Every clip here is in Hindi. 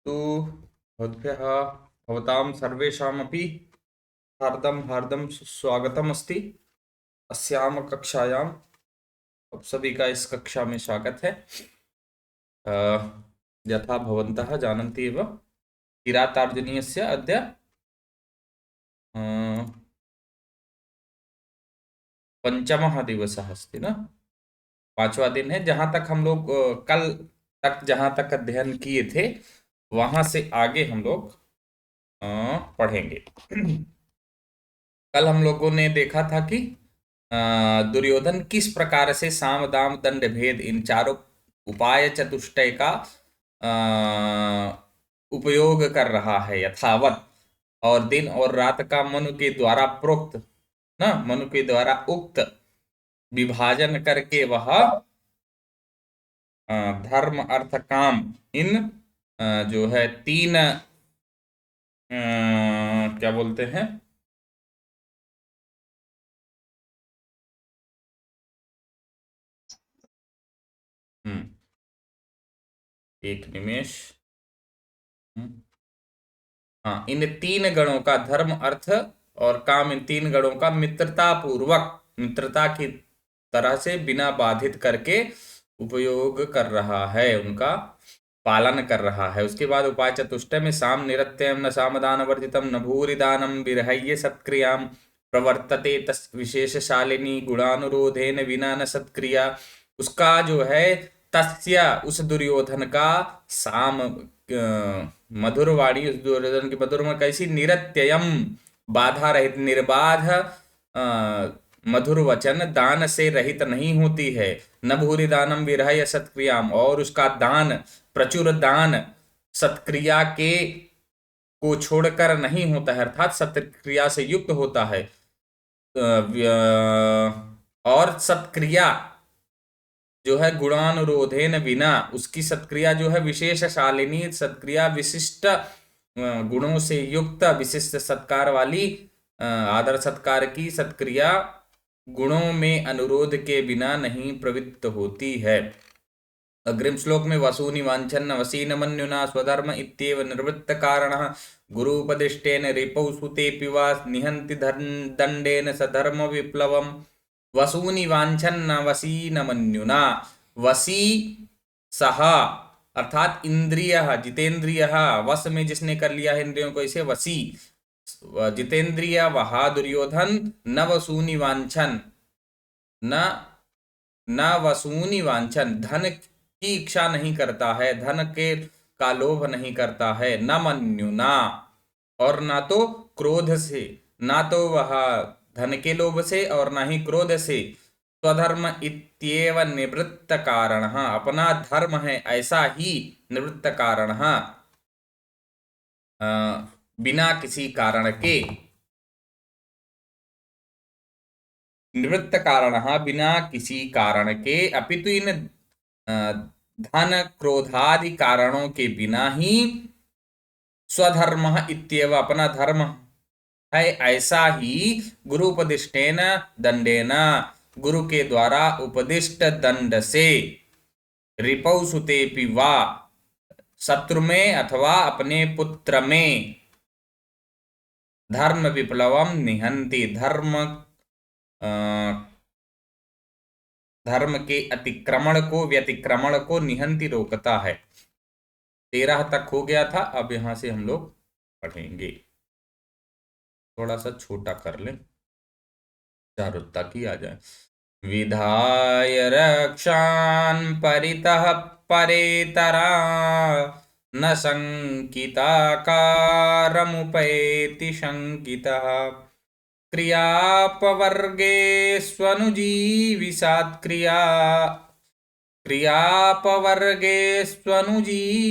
तु भवद्भ्यः भवतां सर्वेषामपि हार्दं हार्दं स्वागतम् अस्ति अस्याम कक्षायाम्। आप सभी का इस कक्षा में स्वागत है। अ, यथा भवन्तः जानन्ति एव किरातार्जुनीयस्य अद्य अ, पञ्चमः दिवसः अस्ति न, पांचवा दिन है। जहाँ तक हम लोग कल तक जहाँ तक अध्ययन किए थे वहां से आगे हम लोग पढ़ेंगे। कल हम लोगों ने देखा था कि दुर्योधन किस प्रकार से साम दाम दंड भेद इन चारों उपाय चतुष्टय का उपयोग कर रहा है यथावत, और दिन और रात का मनु के द्वारा प्रोक्त ना मनु के द्वारा उक्त विभाजन करके वह धर्म अर्थ काम इन जो है तीन क्या बोलते हैं, हम्म एक निमेश। हाँ, इन तीन गणों का धर्म अर्थ और काम, इन तीन गणों का मित्रता पूर्वक, मित्रता की तरह से बिना बाधित करके उपयोग कर रहा है, उनका पालन कर रहा है। उसके बाद उपाय चतुष्टय में साम निरत्यम न सामदान वर्जितम न भूरिदानम विरहय्य सत्क्रियाम प्रवर्तते तस् विशेषशालिनी गुणानुरोधेन विना न सत्क्रिया। उसका जो है तस्य उस दुर्योधन का साम मधुर वाणी, उस दुर्योधन की मधुर में कैसी, निरत्ययम बाधा रहित, निर्बाध मधुर वचन दान से रहित नहीं होती है। न भूरि दानम विरहय सत्क्रियाम, और उसका दान, प्रचुर दान सत्क्रिया के को छोड़कर नहीं होता है, अर्थात सत्क्रिया से युक्त होता है। और सत्क्रिया जो है गुणानुरोधेन बिना, उसकी सत्क्रिया जो है विशेषशालिनी सत्क्रिया, विशिष्ट गुणों से युक्त, विशिष्ट सत्कार वाली, आदर सत्कार की सत्क्रिया गुणों में अनुरोध के बिना नहीं प्रवृत्त होती है। अग्रिम श्लोक में वसूनि वांछन्न वसीन मन्युना स्वधर्म इत्येव निवृत्त कारणः गुरुपदिष्टेन रिपौ सुतेऽपि वा निहन्ति दंडेन सधर्म विप्लवम्। वसूनि वांछन्न वसीन मन्युना, वसी सह अर्थात इंद्रिय, जितेंद्रिय, वश में जिसने कर लिया है इंद्रियों को, इसे वसी, जितेंद्रिय वहा दुर्योधन, न वसूनि वांछन, न न वसूनि वांछन, धन की इच्छा नहीं करता है, धन के का लोभ नहीं करता है, न मन्युना, और ना तो क्रोध से, ना तो वह धन के लोभ से और ना ही क्रोध से, स्वधर्म इत्येव निवृत्त कारण, अपना धर्म है ऐसा ही निवृत्त कारण, बिना किसी कारण के, निवृत्त कारण बिना किसी कारण के, अपितु इन धन क्रोधादि कारणों के बिना ही, स्वधर्म इत्येव अपना धर्म है ऐसा ही, गुरु उपदिष्टेन दंडेन, गुरु के द्वारा उपदिष्ट दंड से, रिपौ सुतेऽपि वा शत्रु में अथवा अपने पुत्र में, धर्म विप्लवम निहंति धर्म के अतिक्रमण को, व्यतिक्रमण को, निहंति रोकता है। 13 तक हो गया था, अब यहां से हम लोग पढ़ेंगे। थोड़ा सा छोटा कर लें, चारुता की आ जाए। विधाय रक्षान् परितः परेतरा न शंकिताकारमुपैति शंकितः क्रियापवर्गे स्वनुजीविसात्क्रिया, क्रियापवर्गे स्वनुजीविसात्कृताः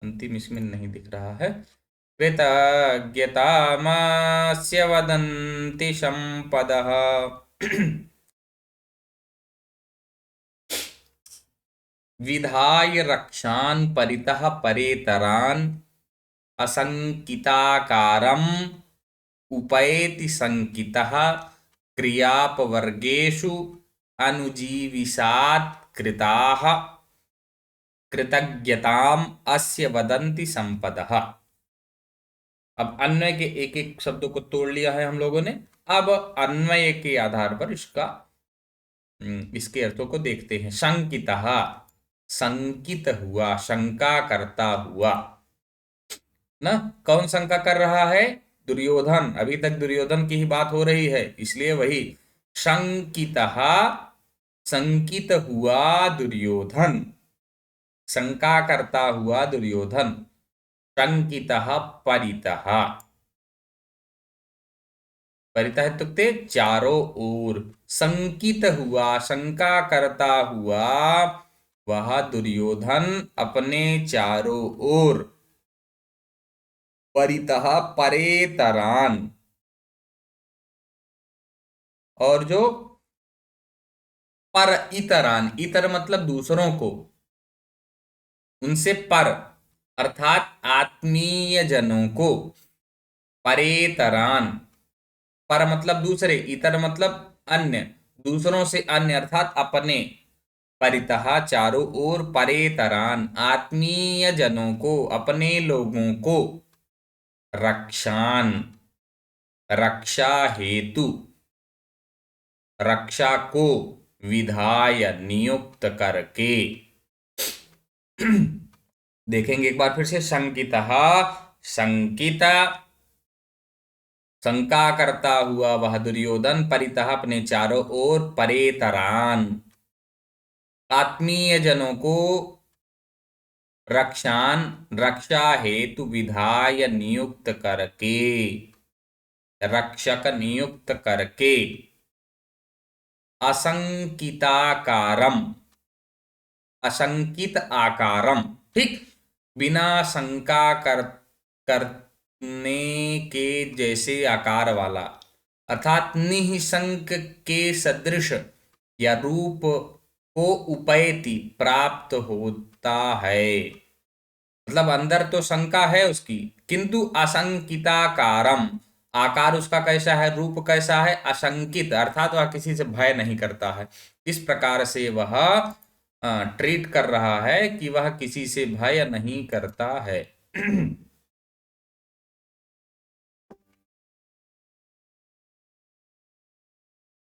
अंतिम इसमें नहीं दिख रहा है। कृतज्ञतामास्य वदन्ति संपदः विधाय रक्षान् परितः परेतरान् असंकिताकारम् उपैति संकितः क्रियापवर्गेषु अनुजीविसात् कृताः। कृतज्ञताम अस्य वदन्ति संपदः। अब अन्वय के एक एक शब्दों को तोड़ लिया है हम लोगों ने। अब अन्वय के आधार पर इसके अर्थों को देखते हैं। शंकितः, शंकित हुआ, शंका करता हुआ ना। कौन शंका कर रहा है? दुर्योधन। अभी तक दुर्योधन की ही बात हो रही है, इसलिए वही शंकितः, शंकित हुआ दुर्योधन, शंका करता हुआ दुर्योधन। शंकितः परितः, परितः इत्युक्ते चारों ओर। शंकित हुआ, शंका करता हुआ वह दुर्योधन अपने चारों ओर। परितः परेतरान, और जो पर इतरान, इतर मतलब दूसरों को, उनसे पर अर्थात आत्मीय जनों को। परेतरान, पर मतलब दूसरे, इतर मतलब अन्य, दूसरों से अन्य अर्थात अपने। परितः चारों ओर, परेतरान आत्मीय जनों को, अपने लोगों को। रक्षान, रक्षा हेतु, रक्षा को विधाय नियुक्त करके। देखेंगे एक बार फिर से। शंकितः, शंकिता, शंका करता हुआ वह दुर्योधन। परितः अपने चारों ओर, परेतरान आत्मीय जनों को। रक्षान रक्षा हेतु, विधाय नियुक्त करके, रक्षक नियुक्त करके। असंकिताकारम, असंकित आकारम, ठीक, बिना शंका करने के जैसे आकार वाला, अर्थात निःशंक के सदृश या रूप को उपैति प्राप्त होता है। मतलब अंदर तो शंका है उसकी, किंतु असंकिताकारम, आकार उसका कैसा है, रूप कैसा है, अशंकित अर्थात वह किसी से भय नहीं करता है। इस प्रकार से वह ट्रीट कर रहा है कि वह किसी से भय नहीं करता है।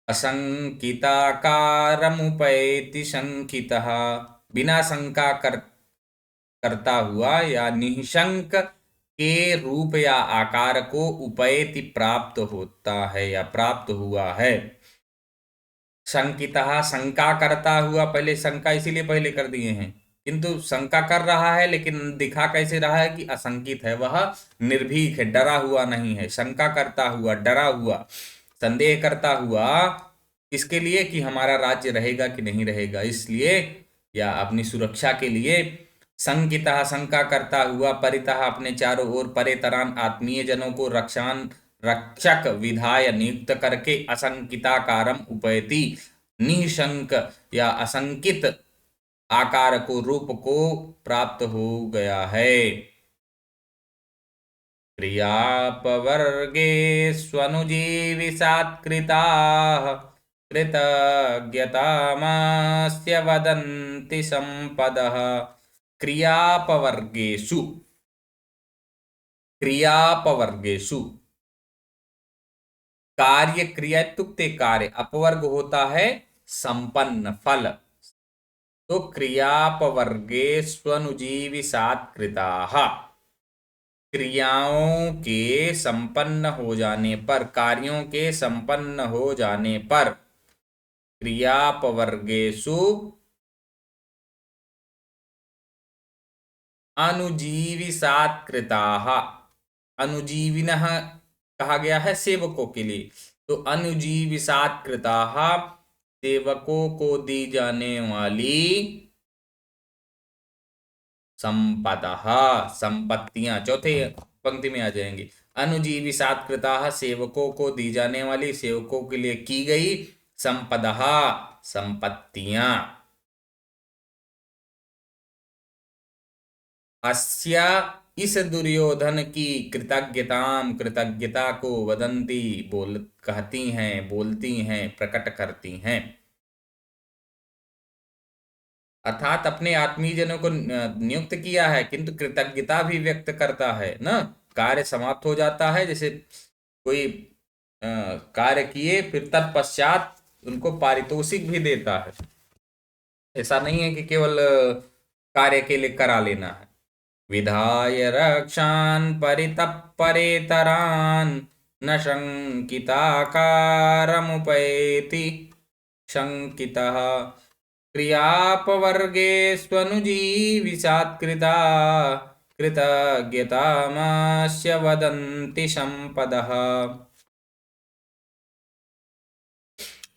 असंकिताकारमुपैति शंकितः, बिना शंका करता हुआ या निःशंक के रूप या आकार को उपैति प्राप्त होता है या प्राप्त हुआ है। शंकितः शंका करता हुआ, पहले शंका इसीलिए पहले कर दिए हैं, किंतु शंका कर रहा है लेकिन दिखा कैसे रहा है कि असंकित है, वह निर्भीक है, डरा हुआ नहीं है। शंका करता हुआ, डरा हुआ, संदेह करता हुआ, इसके लिए कि हमारा राज्य रहेगा कि नहीं रहेगा, इसलिए या अपनी सुरक्षा के लिए। संकितः शंका करता हुआ, परितः अपने चारों ओर, परेतरान आत्मीय जनों को, रक्षान रक्षक विधाय नियुक्त करके, असंकिताकारम उपैति निशंक या असंकित आकार को, रूप को प्राप्त हो गया है। क्रियापवर्गे स्वनुजीविसात्कृताः कृतज्ञतामास्य वदन्ति संपदः। क्रियापवर्गेषु, क्रियापवर्गेषु, कार्य क्रिया इत्युक्ते कार्य, अपवर्ग होता है संपन्न फल। तो क्रियापवर्गे स्वनुजीविसात्कृताः, क्रियाओं के संपन्न हो जाने पर, कार्यों के संपन्न हो जाने पर, क्रियापवर्गेषु अनुजीविसात्कृताः, अनुजीविनः कहा गया है सेवकों के लिए, तो अनुजीविसात्कृताः सेवकों को दी जाने वाली संपदः, संपत्तियां, चौथे पंक्ति में आ जाएंगी। अनुजीविसात्कृताः सेवकों को दी जाने वाली, सेवकों के लिए की गई संपदः, संपत्तियां। अस्या इस दुर्योधन की, कृतज्ञताम कृतज्ञता को, वदंती बोल कहती हैं, बोलती हैं, प्रकट करती हैं। अर्थात अपने आत्मीय जनों को नियुक्त किया है, किंतु कृतज्ञता भी व्यक्त करता है ना। कार्य समाप्त हो जाता है, जैसे कोई कार्य किए फिर तत्पश्चात उनको पारितोषिक भी देता है। ऐसा नहीं है कि केवल कार्य के लिए करा लेना है। विधाय रक्षान् परितः न शंकिताकारमुपैति शंकितः क्रियापवर्गे स्वनुजीविषात्कृता कृतज्ञतामास्य वदन्ति संपदः।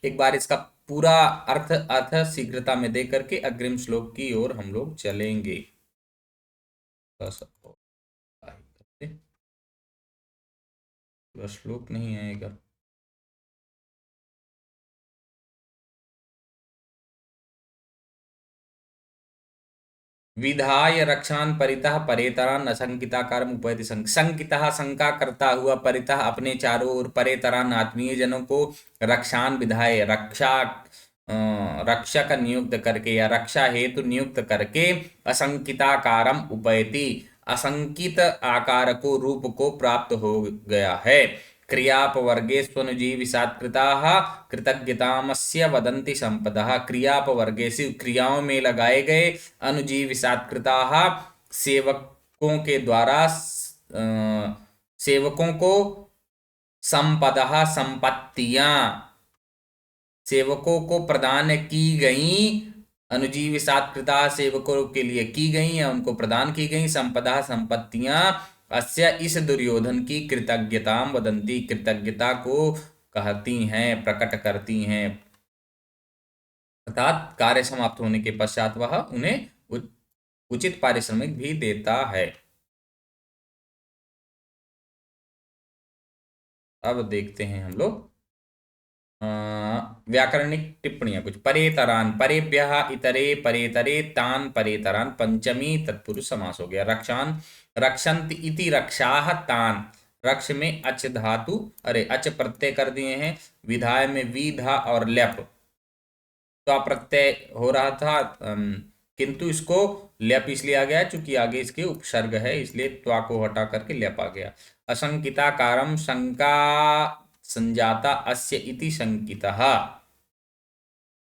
एक बार इसका पूरा अर्थ अर्थ शीघ्रता में दे करके अग्रिम श्लोक की ओर हम लोग चलेंगे। श्लोक नहीं आएगा। विधाय रक्षान परितः परेतरान असंकिताकारम उपैति संकितः शंका करता हुआ परितः अपने चारों ओर परेतरान आत्मीय जनों को रक्षान विधाय रक्षक नियुक्त करके या रक्षा हेतु नियुक्त करके असंकिताकारम उपैति असंकित आकार को रूप को प्राप्त हो गया है। क्रियापवर्गे स्वनुजीविषात्कृताः कृतज्ञतामस्य वदन्ति संपदः। क्रियापवर्गे से क्रियाओं में लगाए गए अनुजीविषात्कृताः सेवकों के द्वारा सेवकों को संपदः संपत्तियां सेवकों को प्रदान की गई अनुजीविषात्कृता सेवकों के लिए की गई या उनको प्रदान की गई संपदा संपत्तियां अस्य इस दुर्योधन की कृतज्ञता वदंती कृतज्ञता को कहती हैं प्रकट करती हैं। अर्थात कार्य समाप्त होने के पश्चात वह उन्हें उचित पारिश्रमिक भी देता है। अब देखते हैं हम लोग व्याकरणिक टिप्पणियां कुछ। परेतरान परेभ्यः इतरे परेतरे तान परेतरान पंचमी तत्पुरुष समास हो गया। रक्षान रक्षन्ति इति रक्षाः तान रक्ष में अच धातु अच प्रत्यय कर दिए हैं। विधाय में विधा और ल्यप तो प्रत्यय हो रहा था किंतु इसको ल्यप इसलिए आ गया चूंकि आगे इसके उपसर्ग है इसलिए त्वा को हटा करके ल्यप आ गया। असंकिताकारम शंका संजाता अस्य इति शंकितः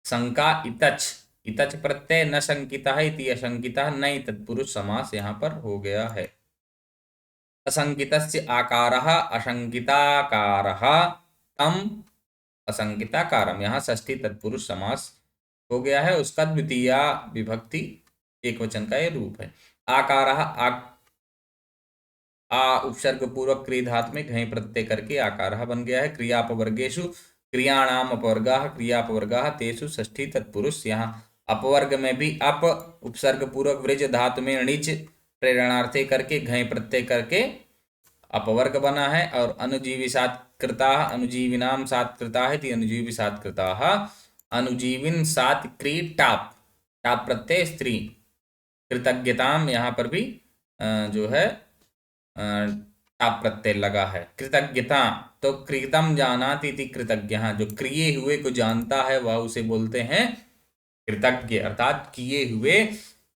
शंका इतच इतच प्रत्यय न शंकितः इति अशंकितः नई तत्पुरुष समास यहाँ पर हो गया है। असंकितस्य आकारः अशंकिताकारः तम असंकिताकारम यहाँ षष्ठी तत्पुरुष समास हो गया है। उसका द्वितीय विभक्ति एक वचन का ये रूप है। आकारः आ उपसर्ग पूर्वक क्रिय धातु में घई प्रत्यय करके आकारः बन गया है। क्रियापवर्गेषु क्रियाणाम अपवर्गाः क्रियापवर्गाः तेषु षष्ठी तत्पुरुष। यहाँ अपवर्ग में भी अप उपसर्ग पूर्वक वृज धातु में णिच प्रेरणार्थे करके घई प्रत्यय करके अपवर्ग बना है। और अनुजीवी सात्कृताः अनुजीविनाम सात्कृताः इति अनुजीवी सात्कृताः अनुजीविन सात क्री टाप टाप प्रत्यय स्त्री। कृतज्ञताम यहाँ पर भी जो है टाप प्रत्यय लगा है। कृतज्ञता तो कृतम जानाति इति कृतज्ञ जो क्रिए हुए को जानता है वह उसे बोलते हैं कृतज्ञ। अर्थात किए हुए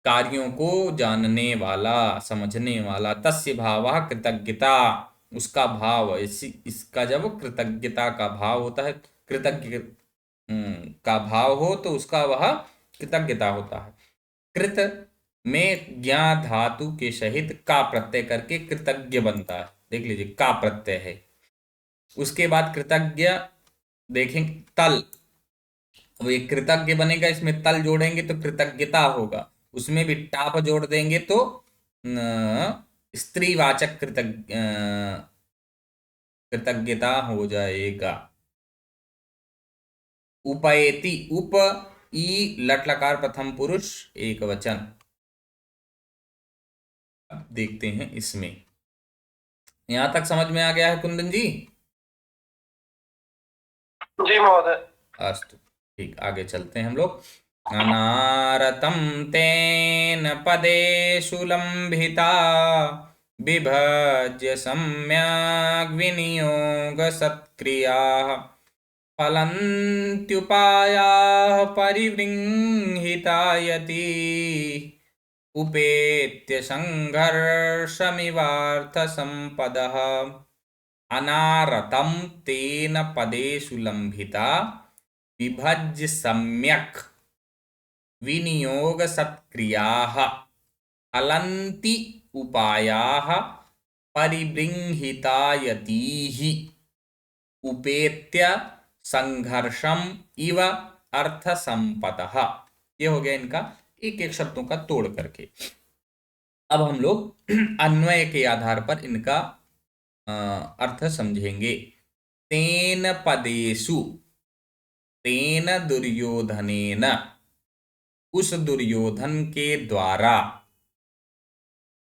कार्यों को जानने वाला समझने वाला। तस्य भावः कृतज्ञता उसका भाव इसका जब कृतज्ञता का भाव होता है कृतज्ञ का भाव हो तो उसका वह कृतज्ञता होता है। कृत में ज्ञा धातु के सहित का प्रत्यय करके कृतज्ञ बनता है। देख लीजिए का प्रत्यय है। उसके बाद कृतज्ञ देखेंगे तल ये कृतज्ञ बनेगा इसमें तल जोड़ेंगे तो कृतज्ञता होगा। उसमें भी टाप जोड़ देंगे तो स्त्रीवाचक कृतज्ञता हो जाएगा। उपैति उप ई लट लकार प्रथम पुरुष एक वचन। अब देखते हैं इसमें यहां तक समझ में आ गया है कुंदन जी? जी महोदय। अस्तु ठीक आगे चलते हैं हम लोग। अनारतं तेन पदेषु लम्भिता विभज्य सम्यग् विनियोग सत्क्रियाः फलन्त्युपायाः परिवृंहिता यति उपेत्य संघर्षमिवार्थसम्पदः अनारतं तेन पदेषु लम्भिता विभज्य सम्यक् विनियोग सत्क्रियाः फलन्ति उपायाः परिबृंहिता यतीः उपेत्य संघर्षम इव अर्थ संपतः। ये हो गया इनका एक एक शब्दों का तोड़ करके। अब हम लोग अन्वय के आधार पर इनका अर्थ समझेंगे। तेन पदेषु, तेन दुर्योधनेन, उस दुर्योधन के द्वारा,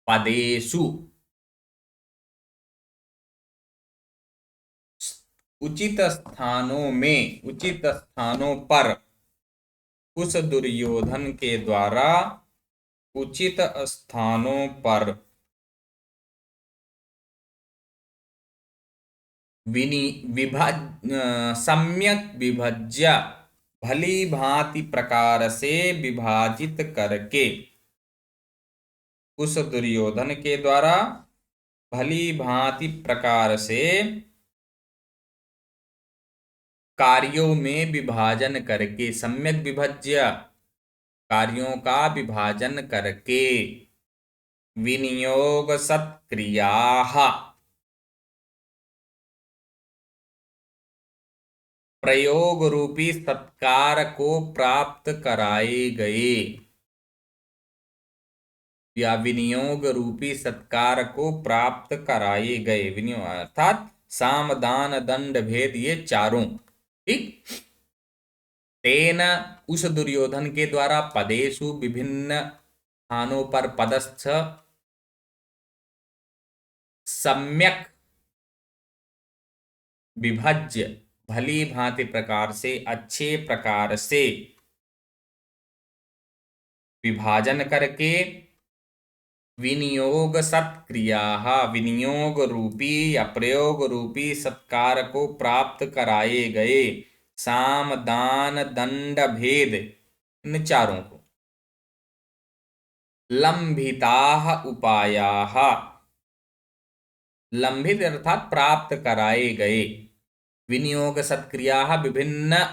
पदेषु उचित स्थानों में, उचित स्थानों पर, उस दुर्योधन के द्वारा उचित स्थानों पर सम्यक विभज्य, भली भांति प्रकार से विभाजित करके, उस दुर्योधन के द्वारा भली भांति प्रकार से कार्यों में विभाजन करके, सम्यक विभज्य कार्यों का विभाजन करके, विनियोग सत्क्रियाः प्रयोग रूपी सत्कार को प्राप्त कराए गए, या विनियोग रूपी सत्कार को प्राप्त कराए गए। विनियोग अर्थात साम दान दंड भेद, ये चारों। ठीक। तेन उस दुर्योधन के द्वारा, पदेषु विभिन्न स्थानों पर, पदस्थ, सम्यक विभज्य भली भांति प्रकार से, अच्छे प्रकार से विभाजन करके, विनियोग सत्क्रिया, विनियोग रूपी या प्रयोग रूपी सत्कार को प्राप्त कराए गए, साम दान दंड भेद, इन चारों को। लंभिताः उपायाः, लंबित अर्थात प्राप्त कराए गए, विनियोग सत्क्रिया विभिन्न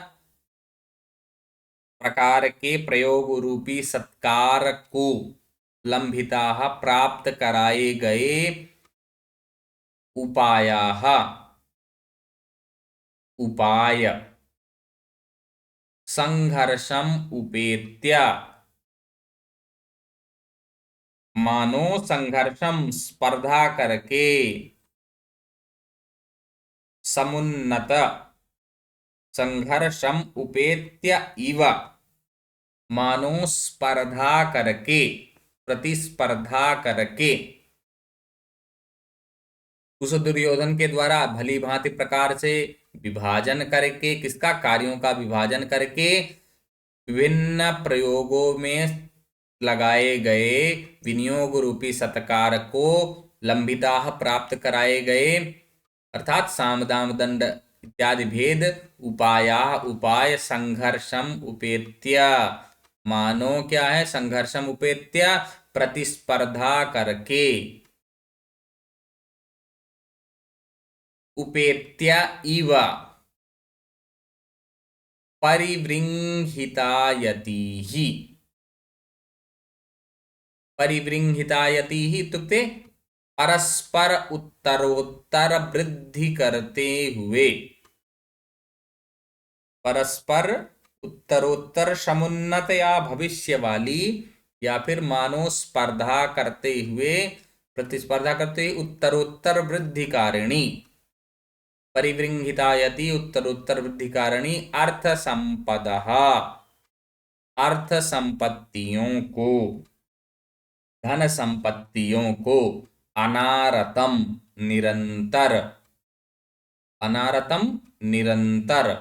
प्रकार के प्रयोग रूपी सत्कार को, लंबिताः प्राप्त कराए गए, उपायाः उपाय, संघर्षम उपेत्य, मानो संघर्षम स्पर्धा करके, समुन्नत, संघर्षम उपेत्य इव, मानो स्पर्धा करके, प्रतिस्पर्धा करके, उस दुर्योधन के द्वारा भली भांति प्रकार से विभाजन करके, किसका, कार्यों का विभाजन करके, विभिन्न प्रयोगों में लगाए गए विनियोग रूपी सत्कार को लंबिता प्राप्त कराए गए, अर्थात साम दाम दंड इत्यादि भेद, उपाया उपाय, संघर्षम उपेत्य, मानो क्या है, संघर्षम उपेत्य प्रतिस्पर्धा करके, उपेत्य इव परिवृंहितायतिः, परिवृंहितायतिः इत्युक्ते परस्पर उत्तरोत्तर वृद्धि करते हुए, परस्पर उत्तरोत्तर समुन्नत या भविष्य वाली, या फिर मानो स्पर्धा करते हुए, प्रतिस्पर्धा करते हुए, उत्तरोत्तर वृद्धि कारिणी, परिवृंहितायति उत्तरोत्तर वृद्धि कारिणी, अर्थ संपदः, अर्थ संपत्तियों को, धन संपत्तियों को, अनारतम निरंतर, अनारतम निरंतर,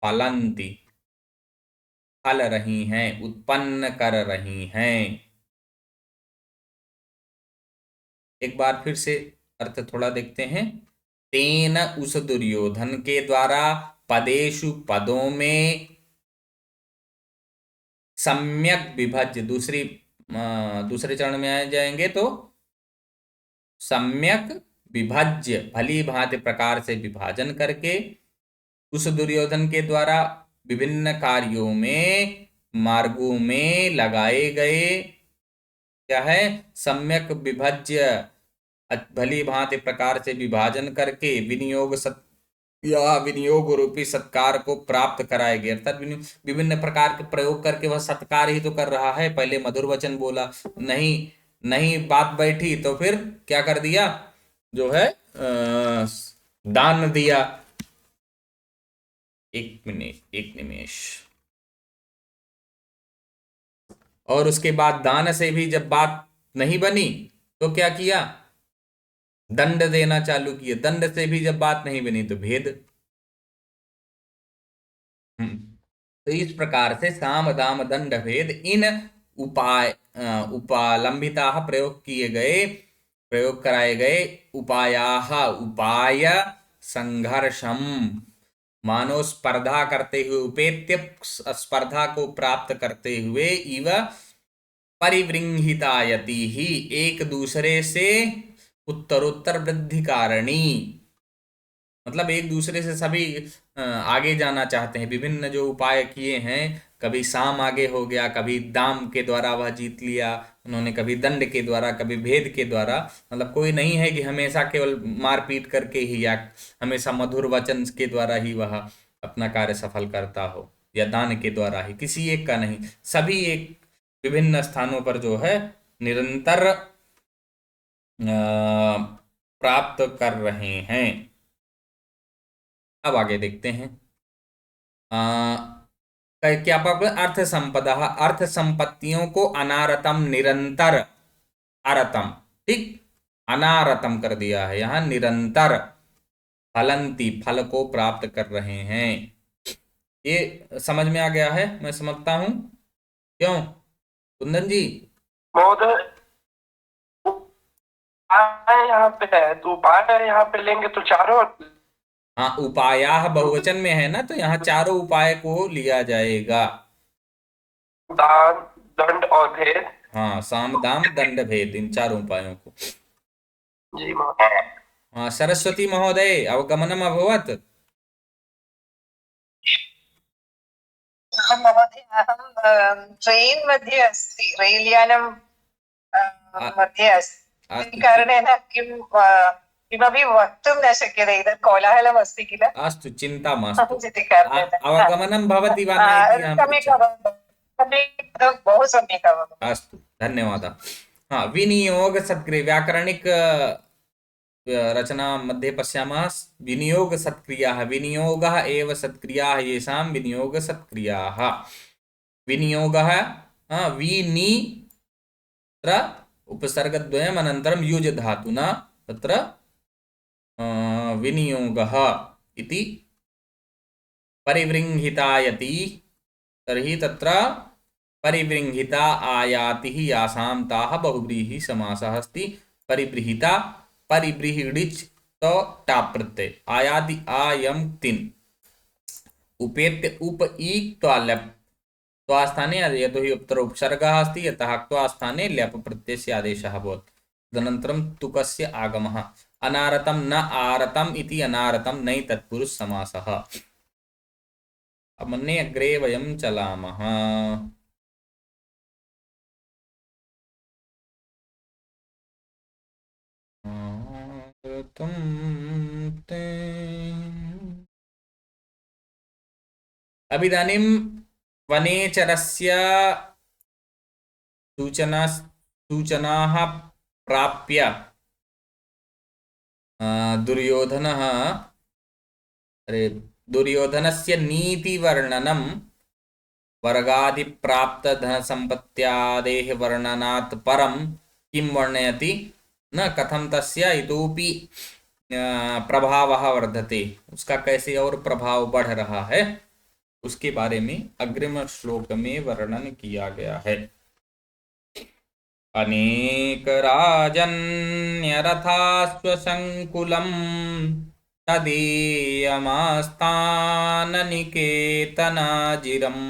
फलंति फल रही हैं, उत्पन्न कर रही हैं। एक बार फिर से अर्थ थोड़ा देखते हैं। तेन उस दुर्योधन के द्वारा, पदेषु पदों में सम्यक विभज्य, दूसरे चरण में आ जाएंगे तो सम्यक विभज्य भली भांति प्रकार से विभाजन करके उस दुर्योधन के द्वारा विभिन्न कार्यों में मार्गों में लगाए गए, क्या है, सम्यक विभज्य भली भांति प्रकार से विभाजन करके विनियोग या विनियोग रूपी सत्कार को प्राप्त कराएगी। अर्थात विभिन्न प्रकार के प्रयोग करके वह सत्कार ही तो कर रहा है। पहले मधुर वचन बोला, नहीं नहीं बात बैठी तो फिर क्या कर दिया, जो है दान दिया। एक मिनट, एक निमेष। और उसके बाद दान से भी जब बात नहीं बनी तो क्या किया, दंड देना चालू किया। दंड से भी जब बात नहीं बनी तो भेद। तो इस प्रकार से साम दाम दंड भेद इन उपालंबिता प्रयोग कराए गए उपायाः, उपाय संघर्षम, मानो स्पर्धा करते हुए, उपेत्य स्पर्धा को प्राप्त करते हुए, इव परिवृंहितायति ही, एक दूसरे से उत्तरोत्तर वृद्धि कारणी, मतलब एक दूसरे से सभी आगे जाना चाहते हैं। विभिन्न जो उपाय किए हैं, कभी साम आगे हो गया, कभी दाम के द्वारा वह जीत लिया उन्होंने, कभी दंड के द्वारा, कभी भेद के द्वारा। मतलब कोई नहीं है कि हमेशा केवल मारपीट करके ही या हमेशा मधुर वचन के द्वारा ही वह अपना कार्य सफल करता हो, या दान के द्वारा ही, किसी एक का नहीं, सभी एक विभिन्न स्थानों पर जो है निरंतर प्राप्त कर रहे हैं। अब आगे देखते हैं। क्या पाप, अर्थ संपदा, अर्थ संपत्तियों को अनारतम, निरंतर, अरतम, ठीक, अनारतम कर दिया है यहां, निरंतर, फलंती, फल को प्राप्त कर रहे हैं। ये समझ में आ गया है, मैं समझता हूं, क्यों कुंदन जी? यहाँ पे है तो उपाय यहाँ पे लेंगे तो चारों। हाँ, उपायाः बहुवचन में है ना, तो यहाँ चारों उपाय को लिया जाएगा। दान, दंड और भेद। हाँ, साम दाम दंड भेद, इन चारों उपायों को। जी महोदय। हाँ, सरस्वती महोदय अवगमनम अभवत्? महोदय, अहं ट्रेन् मध्ये अस्ति, रैल्यानं मध्ये अस्ति कारणेन किमपि वक्तुं न शक्यते, इदं कोलाहलम् अस्ति किल। अस्तु, चिन्ता मास्तु, इति कारणेन अवगमनं भवति वा न इति अहं सम्यक् अभवत्, बहु सम्यक् अभवत्। अस्तु, धन्यवादः। हाँ, विनियोग सत्क्रिया, व्याकरणिक रचना मध्ये पश्यामः। विनियोग सत्क्रियाः, विनियोगः एव सत्क्रियाः, येषां विनियोग सत्क्रियाः। विनियोगः विनि तत्र उपसर्गद्वयम् अनन्तरं युज् धातुना तत्र विनियोगः इति परिवृंहितायति, तर्हि तत्र परिवृंहिता आयाति यासां ताः बहुव्रीहि समासः अस्ति। परिबृहिता, परिबृहिडिच् तो टाप् प्रत्यय, आयाति आयम तिन, उपेत्य उप ईक् त्वाल्यप्, त्वास्थाने यतो हि उत्तर उपसर्गः अस्ति यतः क्त्वास्थाने ल्यप् प्रत्ययस्य आदेशः भवति। तदनन्तरं तुकस्य आगमः। अनारतं न आरतम् इति अनारतं नै तत्पुरुष समासः। मन्ये अग्रे वयं चलामः। अबिदानीं वनेचरस्य सूचनाः प्राप्य दुर्योधनः, दुर्योधनस्य नीतिवर्णनं वर्गादिप्राप्तधनसम्पत्त्यादेः वर्णनात् परं किं वर्णयति, न कथं तस्य इतोपि प्रभावः वर्धते, उसका कैसे और प्रभाव बढ़ रहा है, उसके बारे में अग्रिम श्लोक में वर्णन किया गया है। अनेक राजन्यरथाश्वसंकुलं तदीयमास्थाननिकेतनाजिरम्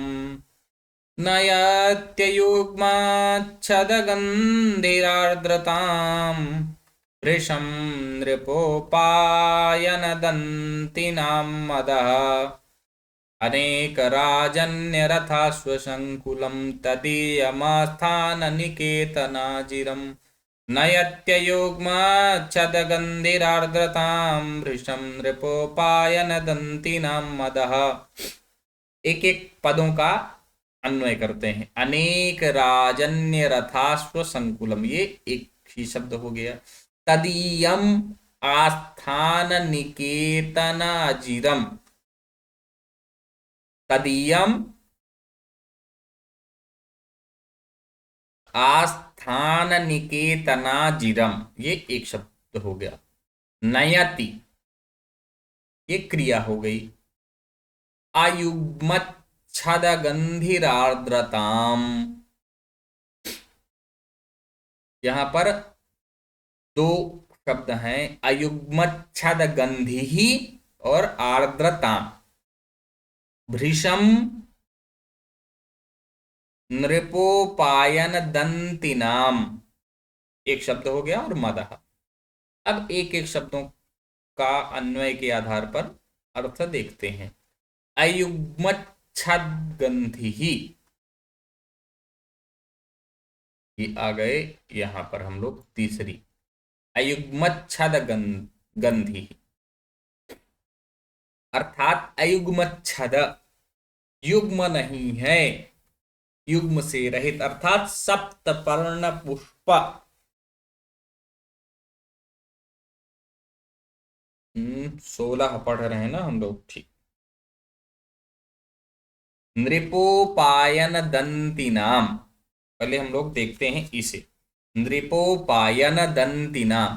नयत्ययुग्माच्छदगन्धिरार्द्रताम् वृषं नृपोपायनदन्तिनां मदः अनेकराजन्यरथाश्वसङ्कुलं तदीयमास्थाननिकेतनाजिरम् नयत्ययुग्माच्छदगन्धिरार्द्रतां वृषं नृपोपायनदन्तिनां मदः। एक एक पदों का अन्वय करते हैं। अनेक राजन्य रथाश्व संकुलम, ये एक ही शब्द हो गया। तदीयम आस्थान निकेतन अजिरम, तदीयम आस्थान निकेतनाजिरम, ये एक शब्द हो गया। नयति, ये क्रिया हो गई। अयुग्मच्छदगन्धिरार्द्रताम, यहां पर दो शब्द हैं, अयुग्मच्छदगन्धि और आर्द्रताम। भृशम नृपोपायन दंतिनाम, एक शब्द हो गया, और मदः। अब एक एक शब्दों का अन्वय के आधार पर अर्थ देखते हैं। अयुग्मच्छदगन्धि, ये आ गए यहां पर हम लोग तीसरी। अयुग्मच्छदगन्धि अर्थात अयुग्मच्छद, युग्म नहीं है, युग्म से रहित, अर्थात सप्तपर्ण पुष्प। 16 पढ़ रहे हैं ना हम लोग, ठीक। नृपोपायन दंतिनाम, पहले हम लोग देखते हैं इसे। नृपोपायन दंतिनाम,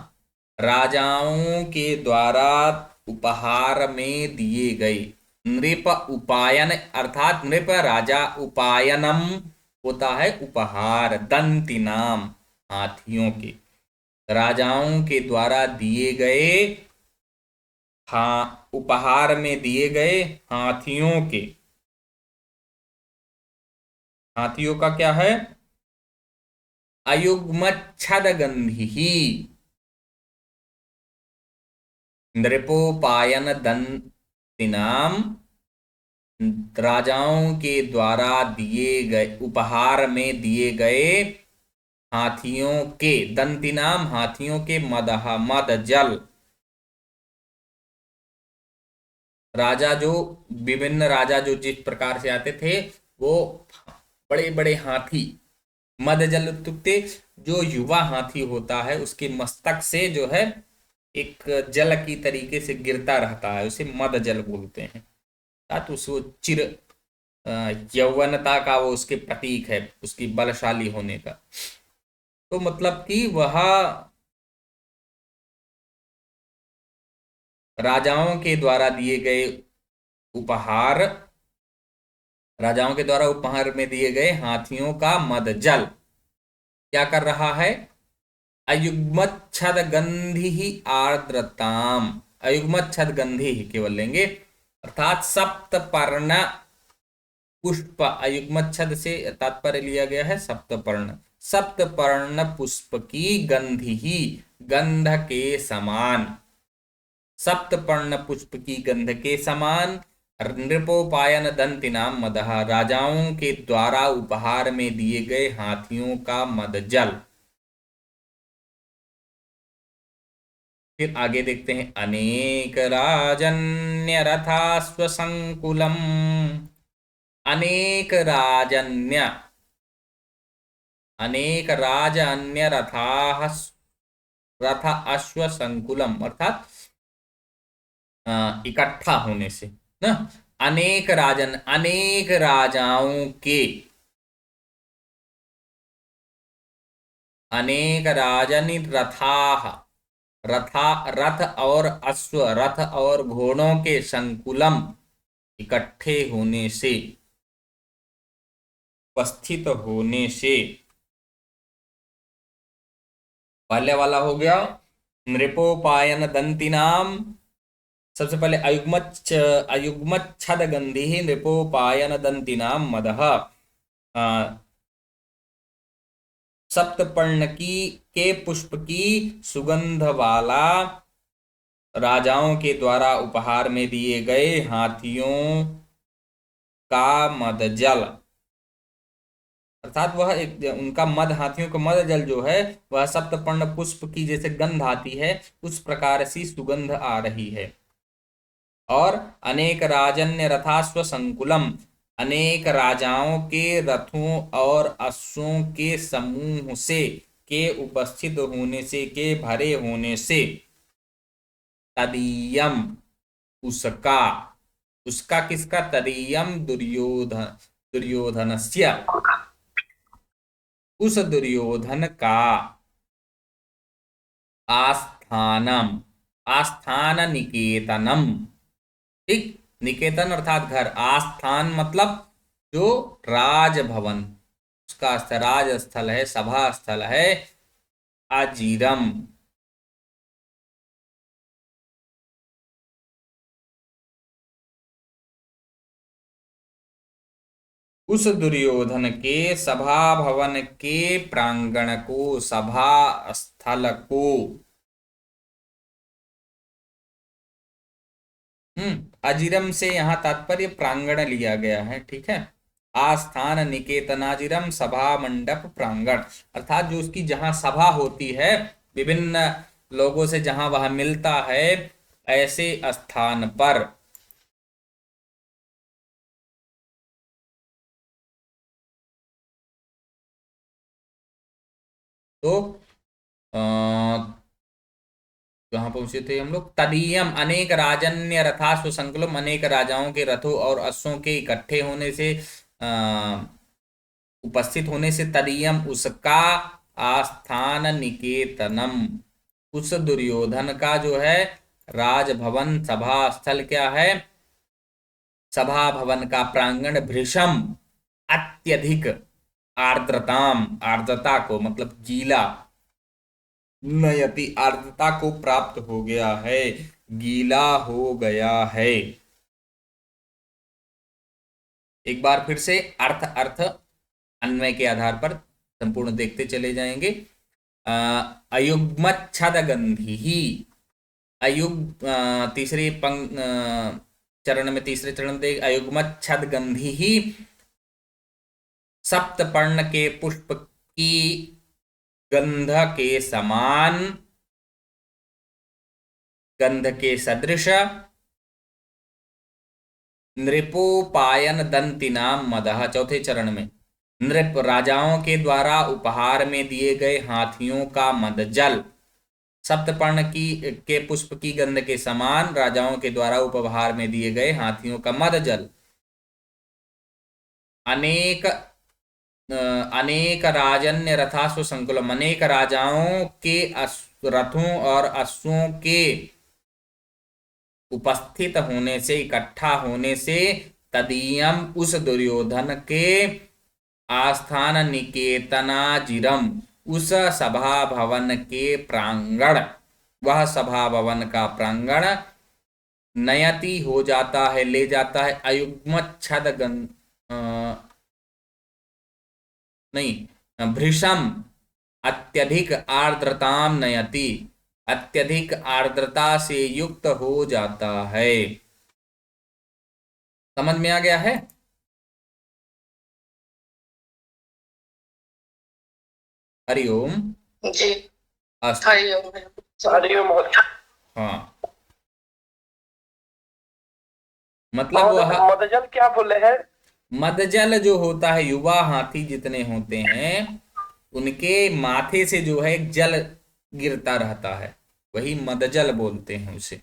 राजाओं के द्वारा उपहार में दिए गए। नृप उपायन अर्थात नृप राजा, उपायनम होता है उपहार, दंतिनाम हाथियों के, राजाओं के द्वारा दिए गए, हाँ उपहार में दिए गए हाथियों के। हाथियों का क्या है? अयुग्मच्छदगन्धि, नृपोपायन दंतिनाम, राजाओं के द्वारा दिए गए, उपहार में दिए गए हाथियों के, दंतिनाम हाथियों के, मदह मद जल। राजा जो, विभिन्न राजा जो जिस प्रकार से आते थे, वो बड़े बड़े हाथी, मद जल उत्तुक्ते, जो युवा हाथी होता है उसके मस्तक से जो है एक जल की तरीके से गिरता रहता है, उसे मद जल बोलते हैं। तो उसको चिर यौवनता का वो उसके प्रतीक है, उसकी बलशाली होने का। तो मतलब कि वह राजाओं के द्वारा दिए गए उपहार, राजाओं के द्वारा उपहार में दिए गए हाथियों का मद जल क्या कर रहा है? अयुग्मच्छदगन्धि आर्द्रताम, अयुग्मच्छदगन्धि केवल लेंगे, अर्थात सप्तपर्ण पुष्प। अयुग्मच्छद से तात्पर्य लिया गया है सप्तपर्ण, सप्तपर्ण पुष्प की गंधि ही, गंध के समान, सप्तपर्ण पुष्प की गंध के समान। नृपोपायन दंतिनाम मदः, राजाओं के द्वारा उपहार में दिए गए हाथियों का मद जल। फिर आगे देखते हैं। अनेक राजन्य रथाश्व संकुलम, अनेक राजन्य, अनेक राजन्य रथा, रथ अश्व संकुलम अर्थात इकट्ठा होने से ना, अनेक राजन, अनेक राजाओं के, अनेक राजनि रथाः, रथा रथ और अश्व, रथ और घोड़ों के, संकुलम इकट्ठे होने से, उपस्थित होने से। पहले वाला हो गया नृपोपायन दंतिनाम, सबसे पहले अयुग्मच्छद गंधि नृपोपायन दंतिनां मदः। सप्तपर्ण की के पुष्प की सुगंध वाला राजाओं के द्वारा उपहार में दिए गए हाथियों का मदजल, अर्थात वह एक उनका मद, हाथियों का मद जल जो है वह सप्तपर्ण पुष्प की जैसे गंध आती है उस प्रकार सी सुगंध आ रही है। और अनेक राजन्य रथाश्व संकुलम, अनेक राजाओं के रथों और अश्वों के समूह से, के उपस्थित होने से, के भरे होने से, तदीयम उसका, उसका किसका, तदीयम दुर्योधनस्य, उस दुर्योधन का, आस्थानम, आस्थान निकेतनम, ठीक, निकेतन अर्थात घर, आस्थान मतलब जो राजभवन, उसका राज स्थल है, सभा स्थल है, अजीरम, उस दुर्योधन के सभा भवन के प्रांगण को, सभा स्थल को, अजिरम से यहां तात्पर्य प्रांगण लिया गया है, ठीक है। आस्थान निकेतनाजिरम सभा मंडप प्रांगण, अर्थात जो उसकी जहां सभा होती है विभिन्न लोगों से, जहां वह मिलता है, ऐसे स्थान पर, तो कहाँ पहुंचे थे हम लोग, तदीयम अनेक राजन्य रथाश्व संकुलम, अनेक राजाओं के रथों और अश्वों के इकट्ठे होने से, उपस्थित होने से, तदीयम उसका, आस्थान निकेतनम, उस दुर्योधन का जो है राजभवन, सभा स्थल क्या है, सभा भवन का प्रांगण, भृशम अत्यधिक, आर्द्रताम आर्द्रता को मतलब गीला, नयति आर्द्रता को प्राप्त हो गया है, गीला हो गया है। एक बार फिर से अर्थ अर्थ अन्वय के आधार पर संपूर्ण देखते चले जाएंगे। अयुग्मच्छद गंधी ही, तीसरे चरण में, तीसरे चरण में देख, अयुग्मच्छद गंधी ही सप्तपर्ण के पुष्प की गंध के समान, गंध के सदृश, नृपोपायन दंतिनाम मदः, चौथे चरण में, नृप राजाओं के द्वारा उपहार में दिए गए हाथियों का मद जल, सप्तपर्ण की के पुष्प की गंध के समान राजाओं के द्वारा उपहार में दिए गए हाथियों का मद जल, अनेक राजन्य रथाश्व संकुलम, अनेक राजाओं के रथों और अश्वों के उपस्थित होने से, इकट्ठा होने से, तदीयम उस दुर्योधन के, आस्थान निकेतनाजिरम उस सभा भवन के प्रांगण, वह सभा भवन का प्रांगण, नयति हो जाता है, ले जाता है, अयुग्मच्छद नहीं, भृशम अत्यधिक आर्द्रताम नयति, अत्यधिक आर्द्रता से युक्त हो जाता है। समझ में आ गया है? हरिओम जी, अस्तु, हरिओम। हरिओम। हाँ, मतलब वह मदजल क्या बोले हैं? मदजल जो होता है, युवा हाथी जितने होते हैं उनके माथे से जो है जल गिरता रहता है, वही मदजल बोलते हैं उसे।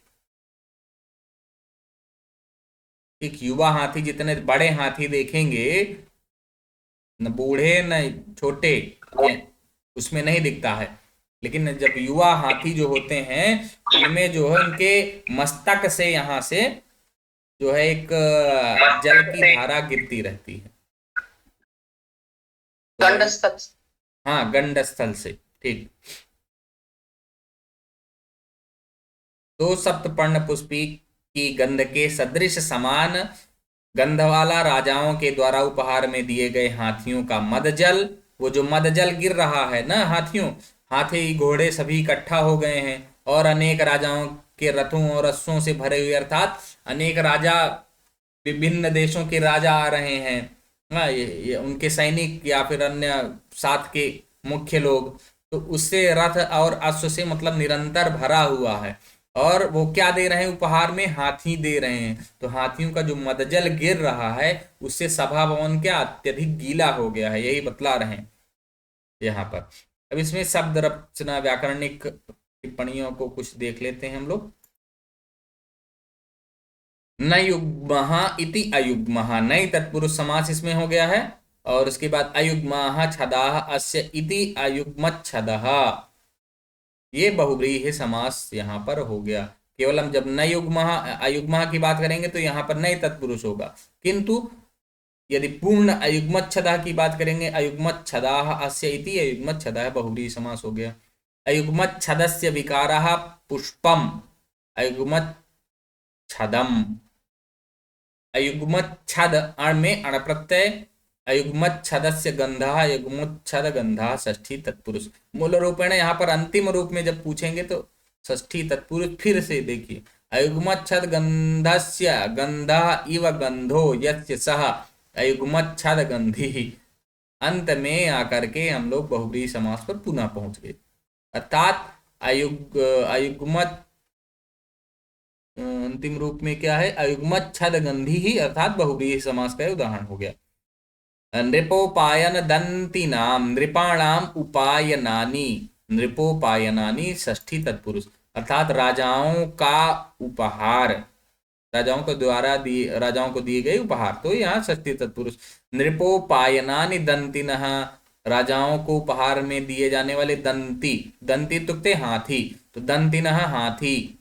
एक युवा हाथी, जितने बड़े हाथी देखेंगे, न बूढ़े न छोटे, उसमें नहीं दिखता है, लेकिन जब युवा हाथी जो होते हैं उनमें जो है उनके मस्तक से, यहाँ से जो है एक जल की धारा गिरती रहती है, गंडस्थल। हाँ, गंडस्थल से, ठीक। तो सप्तपर्ण पुष्पी कि गंध के सदृश समान गंधवाला राजाओं के द्वारा उपहार में दिए गए हाथियों का मदजल, वो जो मदजल गिर रहा है ना हाथियों, हाथी घोड़े सभी इकट्ठा हो गए हैं और अनेक राजाओं के रथों और अश्वों से भरे हुए, अर्थात अनेक राजा, विभिन्न देशों के राजा आ रहे हैं। हाँ, ये उनके सैनिक या फिर अन्य साथ के मुख्य लोग, तो उससे रथ और अश्व से मतलब निरंतर भरा हुआ है। और वो क्या दे रहे हैं उपहार में? हाथी दे रहे हैं। तो हाथियों का जो मदजल गिर रहा है उससे सभा भवन क्या अत्यधिक गीला हो गया है, यही बतला रहे हैं यहाँ पर। अब इसमें शब्द रचना व्याकरणिक टिप्पणियों को कुछ देख लेते हैं हम लोग। न युग्मः इति अयुग्मः, नई तत्पुरुष समास इसमें हो गया है। और उसके बाद अयुग्मः छदाः अस्य इति अयुग्मच्छदः, ये बहुव्रीहि समास यहाँ पर हो गया। केवल हम जब न युग्मः अयुग्मः की बात करेंगे तो यहाँ पर नई तत्पुरुष होगा, किंतु यदि पूर्ण अयुग्मच्छदः की बात करेंगे, अयुग्मच्छदाः अस्य इति अयुग्मच्छदः, बहुव्रीहि समास हो गया। अयुग्मच्छदस्य विकारः पुष्पम अयुग्मच्छदम, अयुग्मच्छद अण में अण प्रत्यय, अयुग्मच्छदस्य गंधः अयुग्मच्छद गंधः, षष्ठी तत्पुरुष। मूल रूपेण यहाँ पर अंतिम रूप में जब पूछेंगे तो षष्ठी तत्पुरुष फिर से देखिए, अयुग्मच्छद गंधस्य गंधः इव गंधो यस्य सः अयुग्मच्छद गंधी। अंत में आकर के हम लोग बहुव्रीहि समास पर पुनः पहुंच गए, अर्थात अयुग्मत अंतिम रूप में क्या है? अयुग्मच्छद गंधी ही, अर्थात बहुव्रीहि समास का उदाहरण हो गया। नृपोपायन दंतिनाम, नृपाणाम उपायनानि, नृपोपायनानि षष्ठी तत्पुरुष, अर्थात राजाओं का उपहार, राजाओं के द्वारा राजाओं को दिए गए उपहार, तो यहाँ षष्ठी तत्पुरुष। नृपोपायनानि दंतिनः, राजाओं को उपहार में दिए जाने वाले दंती, दंती तुक्ते हाथी, तो दंतिनः हाथी,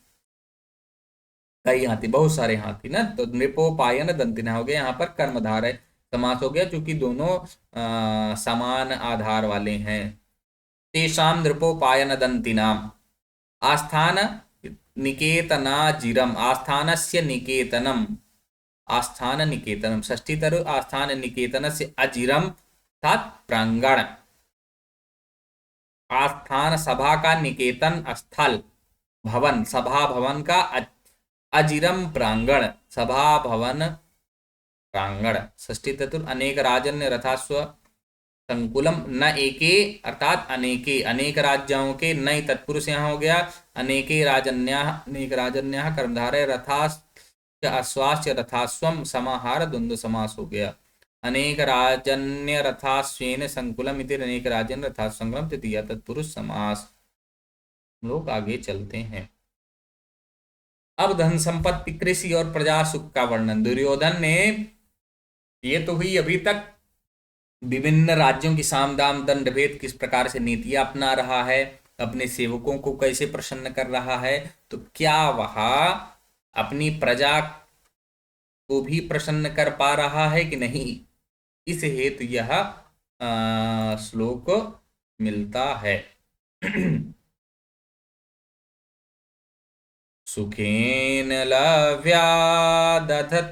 कई हाथी, बहुत सारे हाथी ना, तो नृपोपायन दंतिना हो गया, यहाँ पर कर्मधारय समास हो गया क्योंकि दोनों समान आधार वाले हैं। तेषाम नृपोपायन दंतिनाम आस्थान निकेतनाजिरम, आस्थानस्य निकेतनम, आस्थान निकेतनम षष्ठी तरु, आस्थान निकेतनस्य अजिरम अर्थात प्रांगण, आस्थान सभा का, निकेतन स्थल, भवन सभा भवन का, अजिरम प्रांगण सभा भवन प्रांगण, षष्ठी तत्पुरुष। अनेक राजन्य रथास्व संकुलम, न एके अर्थात अनेके, अनेक राज्यों के, नई तत्पुरुष यहाँ हो गया। अनेके राजन्या, अनेक राजन्या कर्मधारय, रथाश्च अश्वाश्च रथास्वम समाहार द्वंद्व समास हो गया। अनेक राजन्य रथाश्वेन संकुलम इति अनेक राजन्य रथास्वंगम तृतीया तत्पुरुष समास। लोग आगे चलते हैं। अब धन संपत्ति, कृषि और प्रजा सुख का वर्णन। दुर्योधन ने, ये तो हुई अभी तक विभिन्न राज्यों की साम दाम दंड भेद, किस प्रकार से नीतियां अपना रहा है, अपने सेवकों को कैसे प्रसन्न कर रहा है, तो क्या वह अपनी प्रजा को भी प्रसन्न कर पा रहा है कि नहीं, इस हेतु यह श्लोक मिलता है। सुखेन लव्या दधत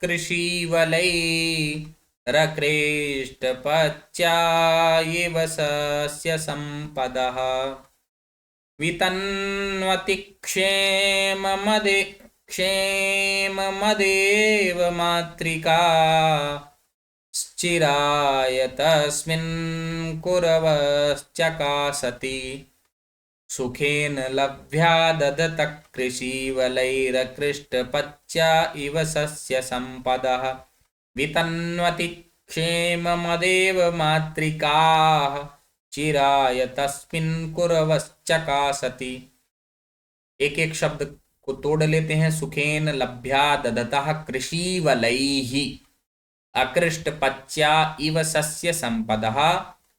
कृषिवलै रकृष्टपच्या इव सस्य सम्पदः वितन्वति क्षेममदेव मातृका चिराय तस्मिन् कुरवश्चकासति। सुखेन लभ्या ददत कृषिवलैरकृष्टपच्या इव सस्य सम्पदः वितन्वति क्षेममदेव मातृकाः चिराय तस्मिन् कुरवश्चकासति। एक एक शब्द को तोड़ लेते हैं। सुखेन लभ्या ददतः कृषिवलैः अकृष्टपच्या इव सस्य सम्पदः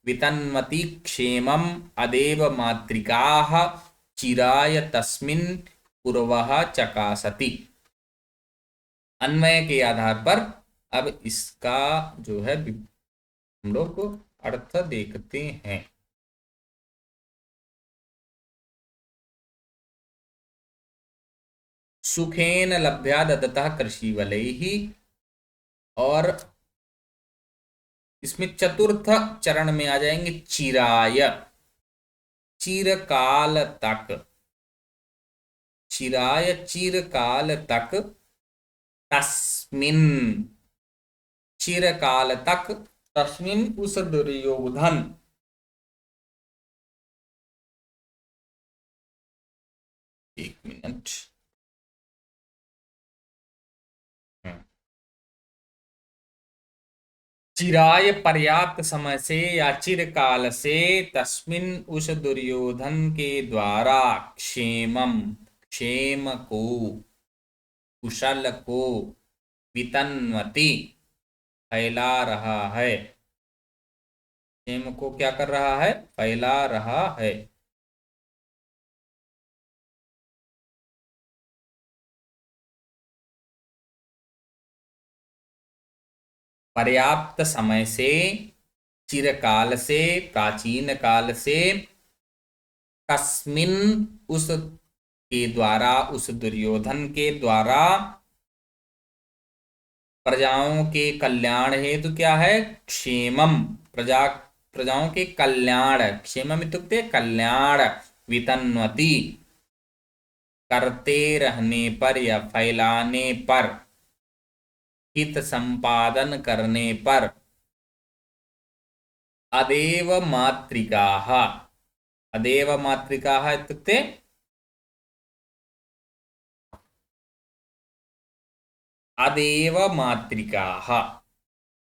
वितन्वति क्षेमम अदेव मातृकाः चिराय तस्मिन् पूर्वः चकासति। अन्वय के आधार पर अब इसका जो है हम लोग अर्थ देखते हैं। सुखेन लभ्या ददतः कृषिवलैः, और इसमें चतुर्थ चरण में आ जाएंगे चिराय, चिरकाल तक, चिराय चिरकाल तक, तस्मिन चिरकाल तक, तस्मिन उस दुर्योधन, एक मिनट, चिराय पर्याप्त समय से या चिरकाल से, तस्मिन उस दुर्योधन के द्वारा, क्षेमम क्षेम को, कुशल को, वितन्वति फैला रहा है, क्षेम को क्या कर रहा है, फैला रहा है। पर्याप्त समय से, चिरकाल से, प्राचीन काल से, तस्मिन उस के द्वारा, उस दुर्योधन के द्वारा, प्रजाओं के कल्याण हेतु क्या है, क्षेमम, प्रजाओं के कल्याण, क्षेमम इत्युक्ते कल्याण, वितन्वति करते रहने पर या फैलाने पर, हित संपादन करने पर, अदेव मातृकाः, अदेव मातृकाः इत्युक्ते अदेव मातृकाः,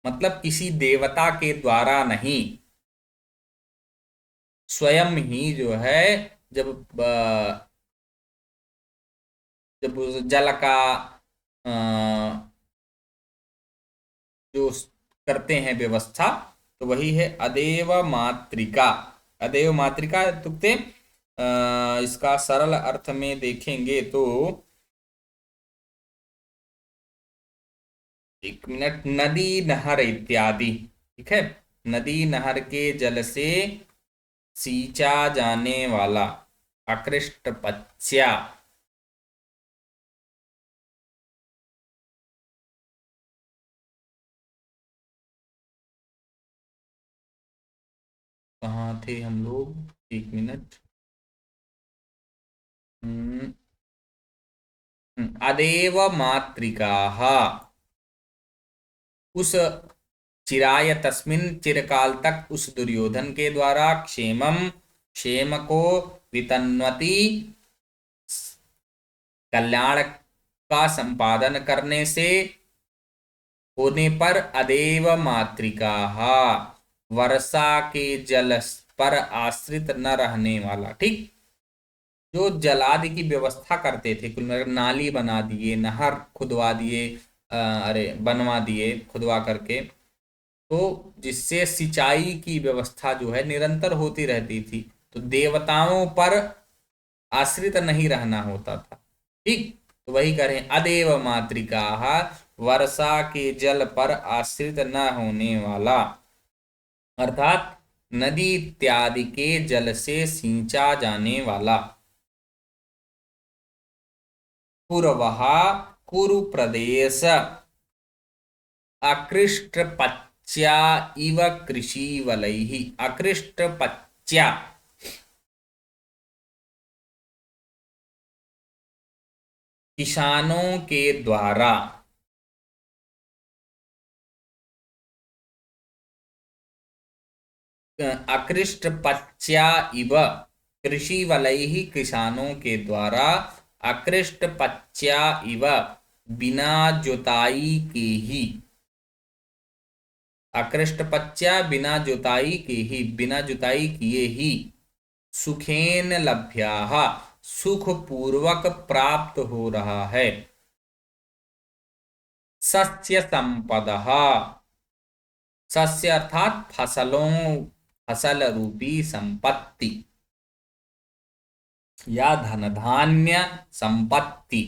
मतलब किसी देवता के द्वारा नहीं, स्वयं ही जो है, जब जब उस जल का जो करते हैं व्यवस्था, तो वही है अदेव मातृका। अदेव मातृका इत्युक्ते इसका सरल अर्थ में देखेंगे तो, एक मिनट, नदी नहर इत्यादि, ठीक है, नदी नहर के जल से सींचा जाने वाला, अकृष्ट पच्या, कहाँ थे हम लोग, एक मिनट, अदेव मातृकाः, उस चिराय तस्मिन चिरकाल तक, उस दुर्योधन के द्वारा, क्षेमम क्षेम को, वितन्वति कल्याण का संपादन करने से, होने पर, अदेव मातृकाः वर्षा के जल पर आश्रित न रहने वाला, ठीक, जो जलादि की व्यवस्था करते थे, कुल मिलाकर नाली बना दिए, नहर खुदवा दिए, अरे बनवा दिए खुदवा करके, तो जिससे सिंचाई की व्यवस्था जो है निरंतर होती रहती थी, तो देवताओं पर आश्रित नहीं रहना होता था, ठीक, तो वही करें, अदेव मातृकाः वर्षा के जल पर आश्रित न होने वाला, अर्थात नदी इत्यादि के जल से सींचा जाने वाला, पूर्वः कुरु प्रदेश अकृष्ट पच्या इव कृषिवलैः, अकृष्ट पच्या किसानों के द्वारा, अकृष्ट पच्या इव कृषिवलैः किसानों के द्वारा, अकृष्ट पच्या इव बिना जुताई के ही, अकृष्ट पच्या बिना जुताई के ही, बिना जुताई किए ही, सुखेन लभ्याः सुख पूर्वक प्राप्त हो रहा है, सस्य संपदः, सस्य अर्थात फसलों, फसल रूपी संपत्ति या धन धान्य संपत्ति,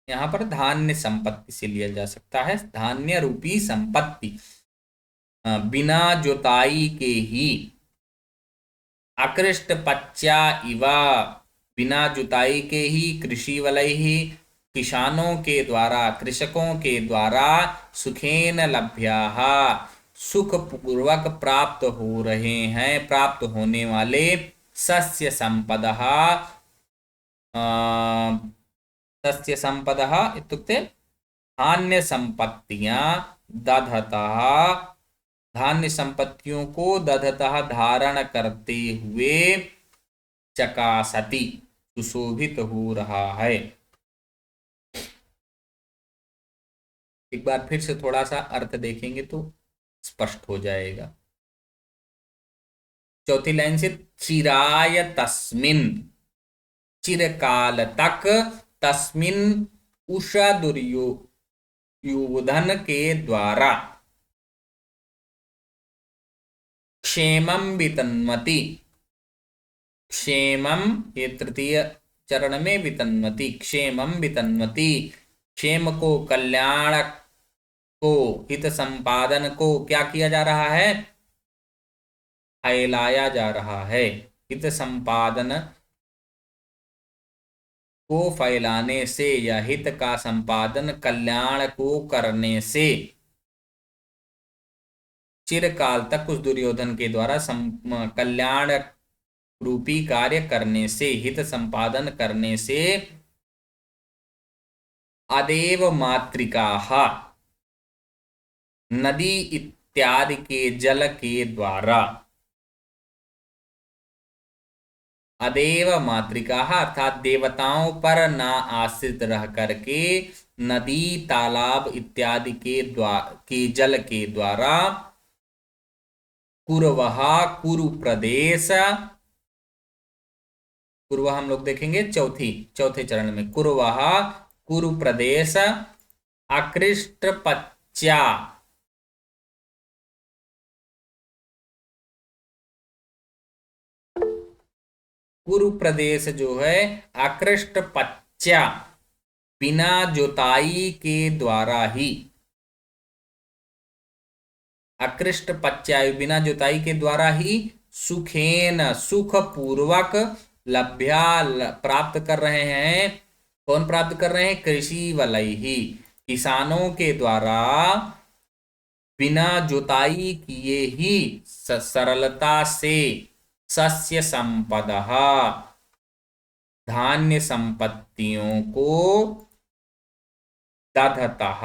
यहां पर धान्य संपत्ति से लिया जा सकता है, धान्य रूपी संपत्ति, बिना जुताई के ही, अकृष्ट पच्या इवा बिना जुताई के ही कृषि वलय ही किसानों के द्वारा कृषकों के द्वारा सुखेन लभ्याः सुख पूर्वक प्राप्त हो रहे हैं प्राप्त होने वाले सस्य संपदः सस्य संपदः इत्युक्ते धान्य संपत्तियां दधतः धान्य संपत्तियों को दधतः धारण करते हुए चकासति सुशोभित हो रहा है। एक बार फिर से थोड़ा सा अर्थ देखेंगे तो स्पष्ट हो जाएगा। चौथी लाइन से चिराय तस्मिन चिरकाल तक तस्मिन उषा दुर्योधन के द्वारा क्षेमं वितन्वति क्षेमं ये तृतीय चरण में वितन्वति क्षेमं वितन्वति क्षेम को कल्याण को हित संपादन को क्या किया जा रहा है फैलाया जा रहा है। हित संपादन को फैलाने से या हित का संपादन कल्याण को करने से चिरकाल तक उस दुर्योधन के द्वारा कल्याण रूपी कार्य करने से हित संपादन करने से अदेव मातृकाः नदी इत्यादि के जल के द्वारा अदेव मातृकाः अर्थात देवताओं पर ना आश्रित रह करके नदी तालाब इत्यादि के जल के द्वारा कुरवः कुरु प्रदेश कुरवः हम लोग देखेंगे चौथे चरण में कुरवः कुरु प्रदेश अकृष्ट पच्चा कुरु प्रदेश जो है अकृष्ट पच्चा बिना जुताई के द्वारा ही अकृष्ट पच्चायु बिना जुताई के द्वारा ही सुखेन सुख पूर्वक लभ्या प्राप्त कर रहे हैं। कौन प्राप्त कर रहे हैं कृषि वलय ही किसानों के द्वारा बिना जुताई किए ही सरलता से सस्य संपदः धान्य संपत्तियों को दधतः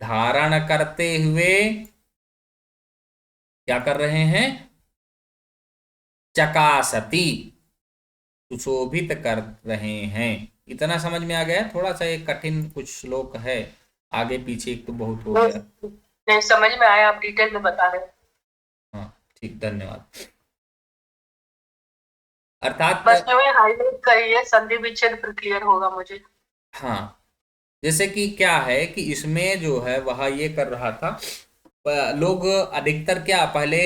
धारण करते हुए क्या कर रहे हैं चकासति सुशोभित कर रहे हैं। इतना समझ में आ गया। थोड़ा सा एक कठिन कुछ श्लोक है आगे पीछे एक तो बहुत हो गया नहीं समझ में आया आप डिटेल में बता रहे। हाँ ठीक धन्यवाद। अर्थात बस में हाईलाइट करिए संधि विच्छेद पर क्लियर होगा मुझे। हाँ जैसे कि क्या है कि इसमें जो है वह ये कर रहा था लोग अधिकतर क्या पहले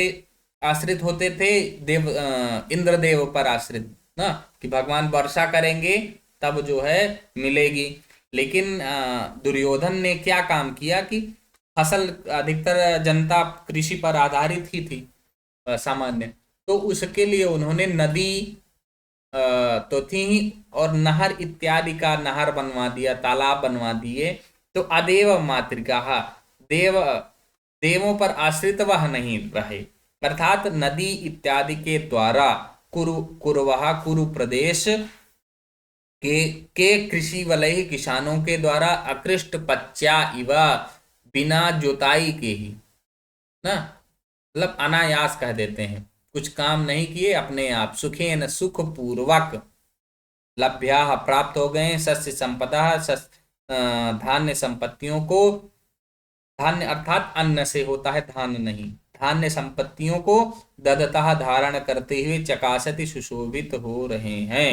आश्रित होते थे देव इंद्रदेव पर आश्रित ना कि भगवान वर्षा करेंगे तब जो है मिलेगी। लेकिन दुर्योधन ने क्या काम किया कि फसल अधिकतर जनता कृषि पर आधारित ही थी सामान्य तो उसके लिए उन्होंने नदी तो थी ही और नहर इत्यादि का नहर बनवा दिया तालाब बनवा दिए। तो अदेव मातृका देवों पर आश्रित वह नहीं रहे अर्थात नदी इत्यादि के द्वारा कुरवः कुरु प्रदेश के कृषि वलय किसानों के द्वारा अकृष्ट पच्चा इव बिना जुताई के ही ना मतलब अनायास कह देते हैं कुछ काम नहीं किए अपने आप सुखेन सुख पूर्वक लभ्याः प्राप्त हो गए सस्य संपदा धान्य संपत्तियों को धान्य अर्थात अन्न से होता है धान्य नहीं धान्य संपत्तियों को ददतः धारण करते हुए चकासति सुशोभित हो रहे हैं।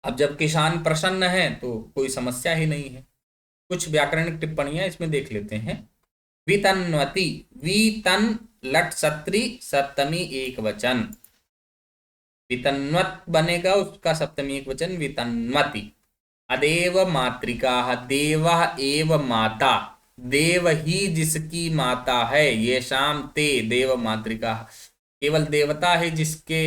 अब जब किसान प्रसन्न है तो कोई समस्या ही नहीं है। कुछ व्याकरणिक टिप्पणियां इसमें देख लेते हैं। वितन्वति वितन लट सत्री सप्तमी एक वचन वितन्वत बनेगा उसका सप्तमी एक वचन वितन्वति अदेव मातृका देव एव माता देव ही जिसकी माता है ये शाम ते देव मातृका केवल देवता है जिसके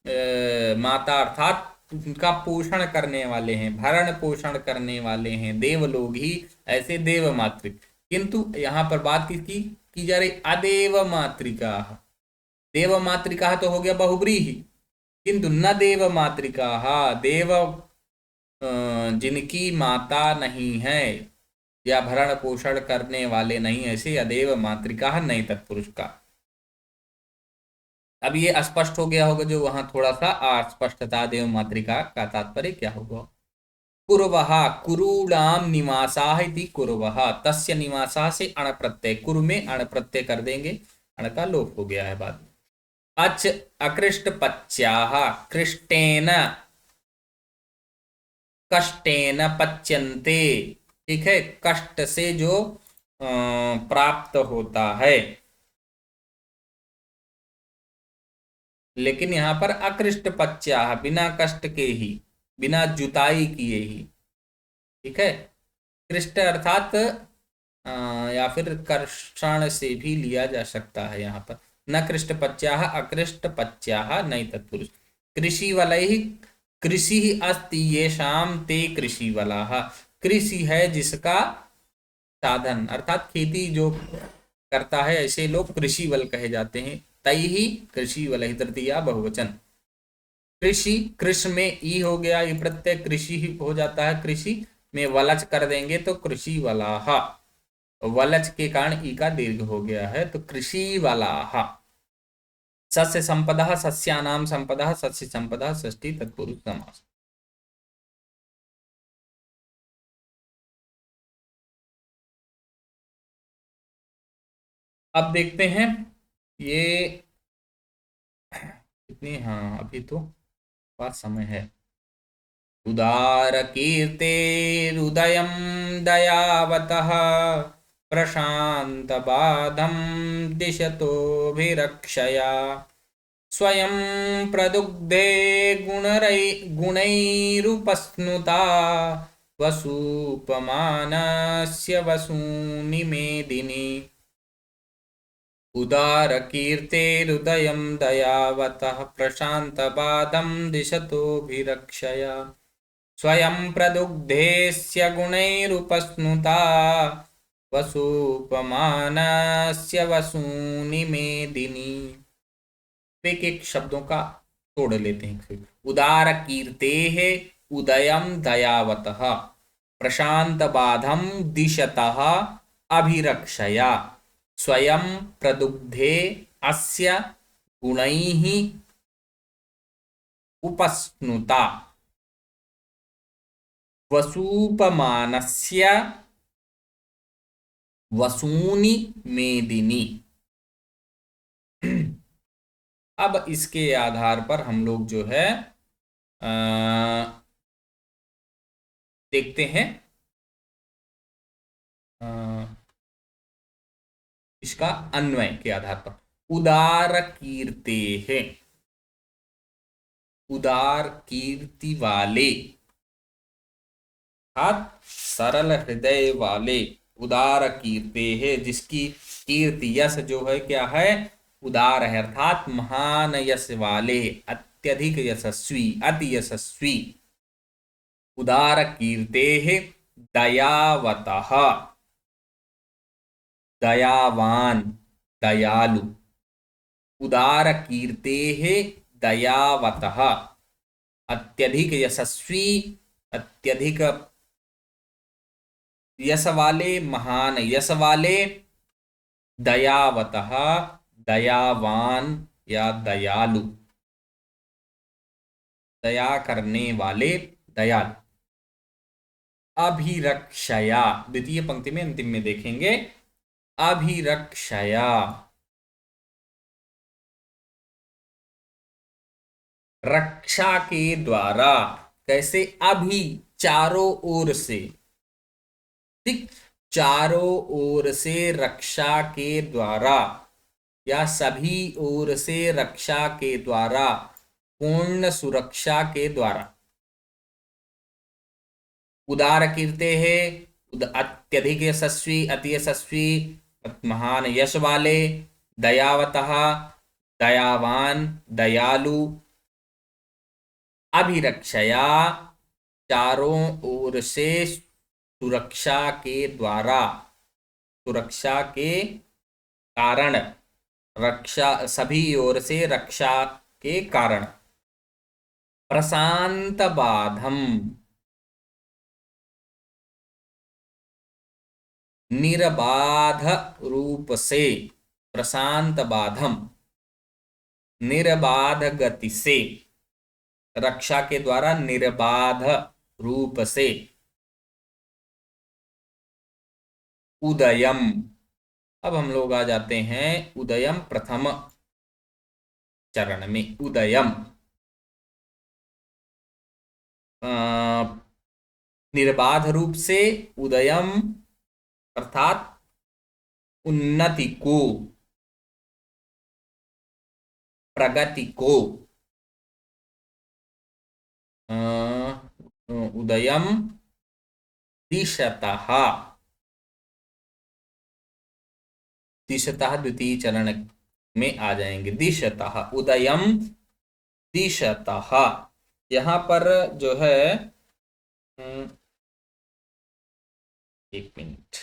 माता अर्थात उनका पोषण करने वाले हैं, भरण पोषण करने वाले हैं, देवलोग ही ऐसे देव मातृ। किंतु यहाँ पर बात किसकी की जा रही? अदेव मातृका। देव मातृका तो हो गया बहुब्रीहि, किंतु न देव मातृका, देव जिनकी माता नहीं है या भरण पोषण करने वाले नहीं, ऐसे अदेव मातृका नहीं तत्पुरुष का। अब ये अस्पष्ट हो गया होगा, जो वहां थोड़ा सा अस्पष्टता, देव मातृका का तात्पर्य क्या होगा? कुरवः कुरूणाम निवासाः इति कुरवः, तस्य निवासाः से अण प्रत्यय, कुरु में अण प्रत्यय कर देंगे, अण का लोप हो गया है बाद में। अच अकृष्ट पच्याः कृष्टेन कष्टेन पच्यन्ते, ठीक है, कष्ट से जो प्राप्त होता है, लेकिन यहाँ पर अकृष्ट पच्या, बिना कष्ट के ही, बिना जुताई किए ही, ठीक है। कृष्ट अर्थात या फिर कर्षण से भी लिया जा सकता है यहाँ पर। न कृष्ट पच्या अकृष्ट पच्या नहीं तत्पुरुष। कृषि वाला ही, कृषि ही अस्ति येषाम ते कृषि वाला, कृषि है जिसका साधन, अर्थात खेती जो करता है, ऐसे लोग कृषि वल कहे जाते हैं। तई ही कृषि वल ही, तृतीया बहुवचन। कृषि, कृष में ई हो गया, ये प्रत्यय कृषि ही हो जाता है, कृषि में वलच कर देंगे तो कृषि वलाह, वलच के कारण ई का दीर्घ हो गया है तो कृषि वलाह। सस्य संपदा सस्यानाम संपदा, सस्य संपदा षष्ठी तत्पुरुष समास। अब देखते हैं ये कितनी, हाँ अभी तो पास समय है। उदार कीर्तेरुदयं दयावतः प्रशांत बाधम दिशतोभिरक्षया, स्वयं प्रदुग्धे गुणैरुपस्नुता, वसूपमानस्य वसूनि मेदिनी। उदार कीर्तेरुदयं दयावतः प्रशान्तपादं दिशतोभिरक्षया, स्वयं प्रदुग्धेस्य गुणैरुपस्नुता, वसूपमानस्य वसूनि मेदिनी। एक एक शब्दों का तोड़ लेते हैं। उदार कीर्तेः उदयं दयावतः प्रशान्तबाधं दिशतः अभिरक्षया, स्वयं प्रदुग्धे अस्य गुणैः उपस्नुता, वसूपमानस्य वसूनि मेदिनी। अब इसके आधार पर हम लोग जो है देखते हैं इसका अन्वय के आधार पर। उदार कीर्ते है, उदार कीर्ति वाले, सरल हृदय वाले, उदार कीर्ते है, जिसकी कीर्ति यश जो है क्या है, उदार है, अर्थात महान यश वाले, अत्यधिक यशस्वी, अति यशस्वी। उदार कीर्ते है दयावतः, दयावान, दयालु। उदार कीर्ते है दयावतः, अत्यधिक यशस्वी, अत्यधिक यश वाले, महान यश वाले। दयावतः, दयावान या दयालु, दया करने वाले, दयालु। अभिरक्षया, द्वितीय पंक्ति में अंतिम में देखेंगे, अभिरक्षया, रक्षा के द्वारा। कैसे? अभी, चारों ओर से, ठीक, चारों ओर से रक्षा के द्वारा या सभी ओर से रक्षा के द्वारा, पूर्ण सुरक्षा के द्वारा। उदार कीर्ते है, अत्यधिक यशस्वी, अति यशस्वी, महान यश वाले। दयावतः, दयावान, दयालु। अभिरक्षया, चारों ओर से सुरक्षा के कारण, रक्षा सभी ओर से रक्षा के कारण, प्रशांत बाधम, निर्बाध रूप से, प्रशांत बाधम, निर्बाध गति से, रक्षा के द्वारा निर्बाध रूप से, उदयम। अब हम लोग आ जाते हैं उदयम प्रथम चरण में। उदयम निर्बाध रूप से, उदयम अर्थात उन्नति को, प्रगति को, उदयम दिशतः, दिशतः द्वितीय चरण में आ जाएंगे। दिशतः, उदयम दिशतः। यहां पर जो है एक मिनट,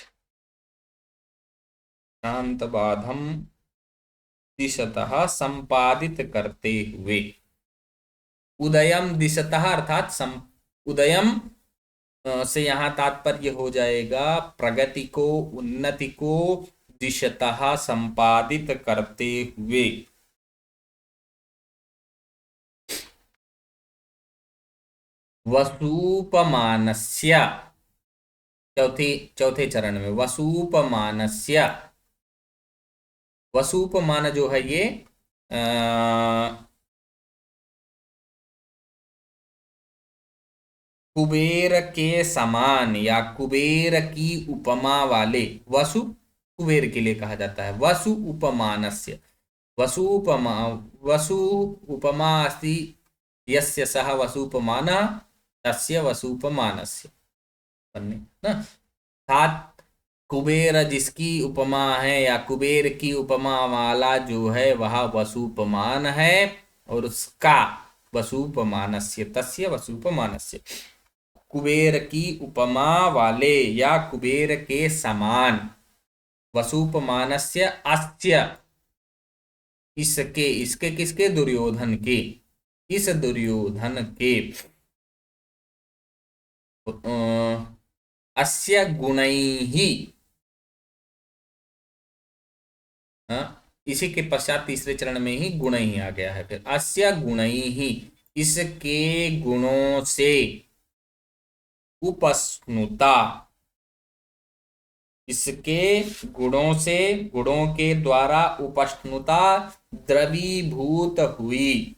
शांत बाधम दिशतः संपादित करते हुए, उदयम दिशतः अर्थात उदयम से यहाँ तात्पर्य हो जाएगा प्रगति को, उन्नति को दिशतः संपादित करते हुए। वसूपमानस्य, चौथे चरण में वसूपमानस्य, वसूपमान जो है ये कुबेर के समान या कुबेर की उपमा वाले, वसु कुबेर के लिए कहा जाता है। वसु उपमानस्य, वसु उपमा अस्ति यस्य सः वसूपमानः तस्य वसूपमानस्य, ना। साथ कुबेर जिसकी उपमा है या कुबेर की उपमा वाला जो है वह वसूपमान है, और उसका वसूपमानस्य, तस्य वसूपमानस्य, कुबेर की उपमा वाले या कुबेर के समान, वसूपमानस्य अस्य, इसके किसके, दुर्योधन के, इस दुर्योधन के, अस्य गुणैहि, इसी के पश्चात तीसरे चरण में ही गुणैहि आ गया है। फिर अस्य गुणैहि, इसके गुणों से, उपस्नुता, इसके गुणों से, गुणों के द्वारा उपस्नुता द्रवीभूत हुई,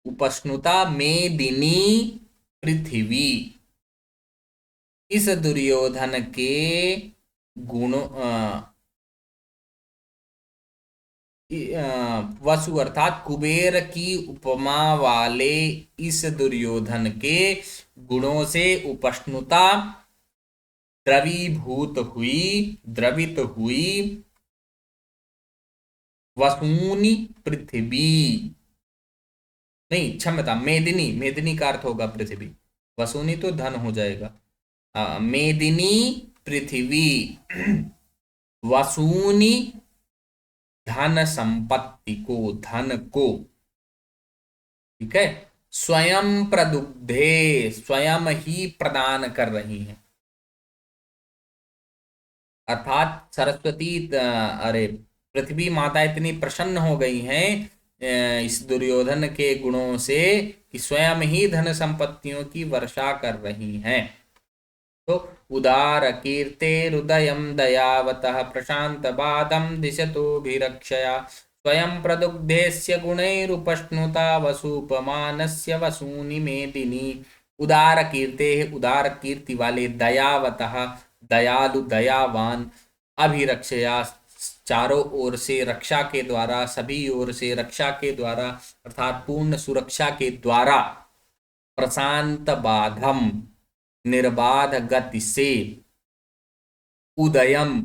उपस्नुता मेदिनी पृथ्वी, इस दुर्योधन के गुणों, वसु अर्थात कुबेर की उपमा वाले इस दुर्योधन के गुणों से उपस्नुता द्रवीभूत हुई, द्रवित हुई, वसूनी पृथ्वी, नहीं क्षमता, मेदिनी, मेदिनी का अर्थ होगा पृथ्वी, वसूनी तो धन हो जाएगा, मेदिनी पृथ्वी, वसूनी धन संपत्ति को, धन को, ठीक है। स्वयं प्रदुग्धे, स्वयं ही प्रदान कर रही हैं, अर्थात सरस्वती, अरे पृथ्वी माता इतनी प्रसन्न हो गई हैं इस दुर्योधन के गुणों से कि स्वयं ही धन संपत्तियों की वर्षा कर रही हैं। तो उदार कीर्तेरुदयं दयावतः प्रशांत बादं दिशतोभिरक्षया, स्वयं प्रदुग्धेस्य गुणैरुपश्नुता वसूपमानस्य वसूनि मेदिनी। उदार कीर्ते, उदार कीर्ति वाले, दयावतः दयालु, दयावान, अभिरक्षया चारों ओर से रक्षा के द्वारा, सभी ओर से रक्षा के द्वारा अर्थात पूर्ण सुरक्षा के द्वारा, प्रशांत बाधम निर्बाध गति से, उदयम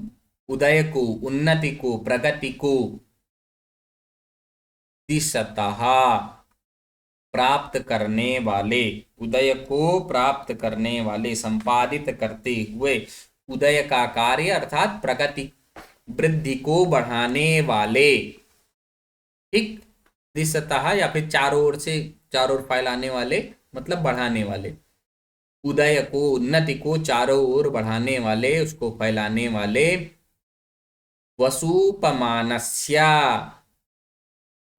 उदय को, उन्नति को, प्रगति को, दिशतः प्राप्त करने वाले, उदय को प्राप्त करने वाले, संपादित करते हुए, उदय का कार्य अर्थात प्रगति, वृद्धि को बढ़ाने वाले, ठीक, दिशतः या फिर चारों ओर से, चारों ओर फैलाने वाले मतलब बढ़ाने वाले, उदय को, उन्नति को चारों ओर बढ़ाने वाले, उसको फैलाने वाले, वसुपमानस्य,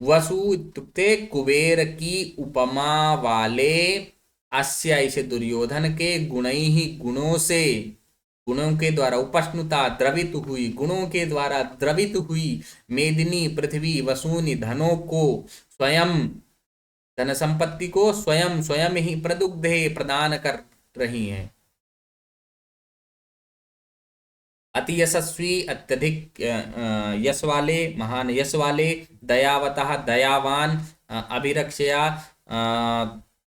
वसु इत्युक्ते कुबेर की उपमा वाले, अस्य इसे दुर्योधन के, गुणैः गुणों से, गुणों के द्वारा, उपष्णुता द्रवित हुई, गुणों के द्वारा द्रवित हुई, मेदिनी पृथ्वी, वसूनि धनों को, स्वयं धन संपत्ति को स्वयं स्वयं ही प्रदुग्धे प्रदान कर रही हैं। अति यशस्वी, अत्यधिक यश वाले, महान यश वाले, दयावतः दयावान, अभिरक्षया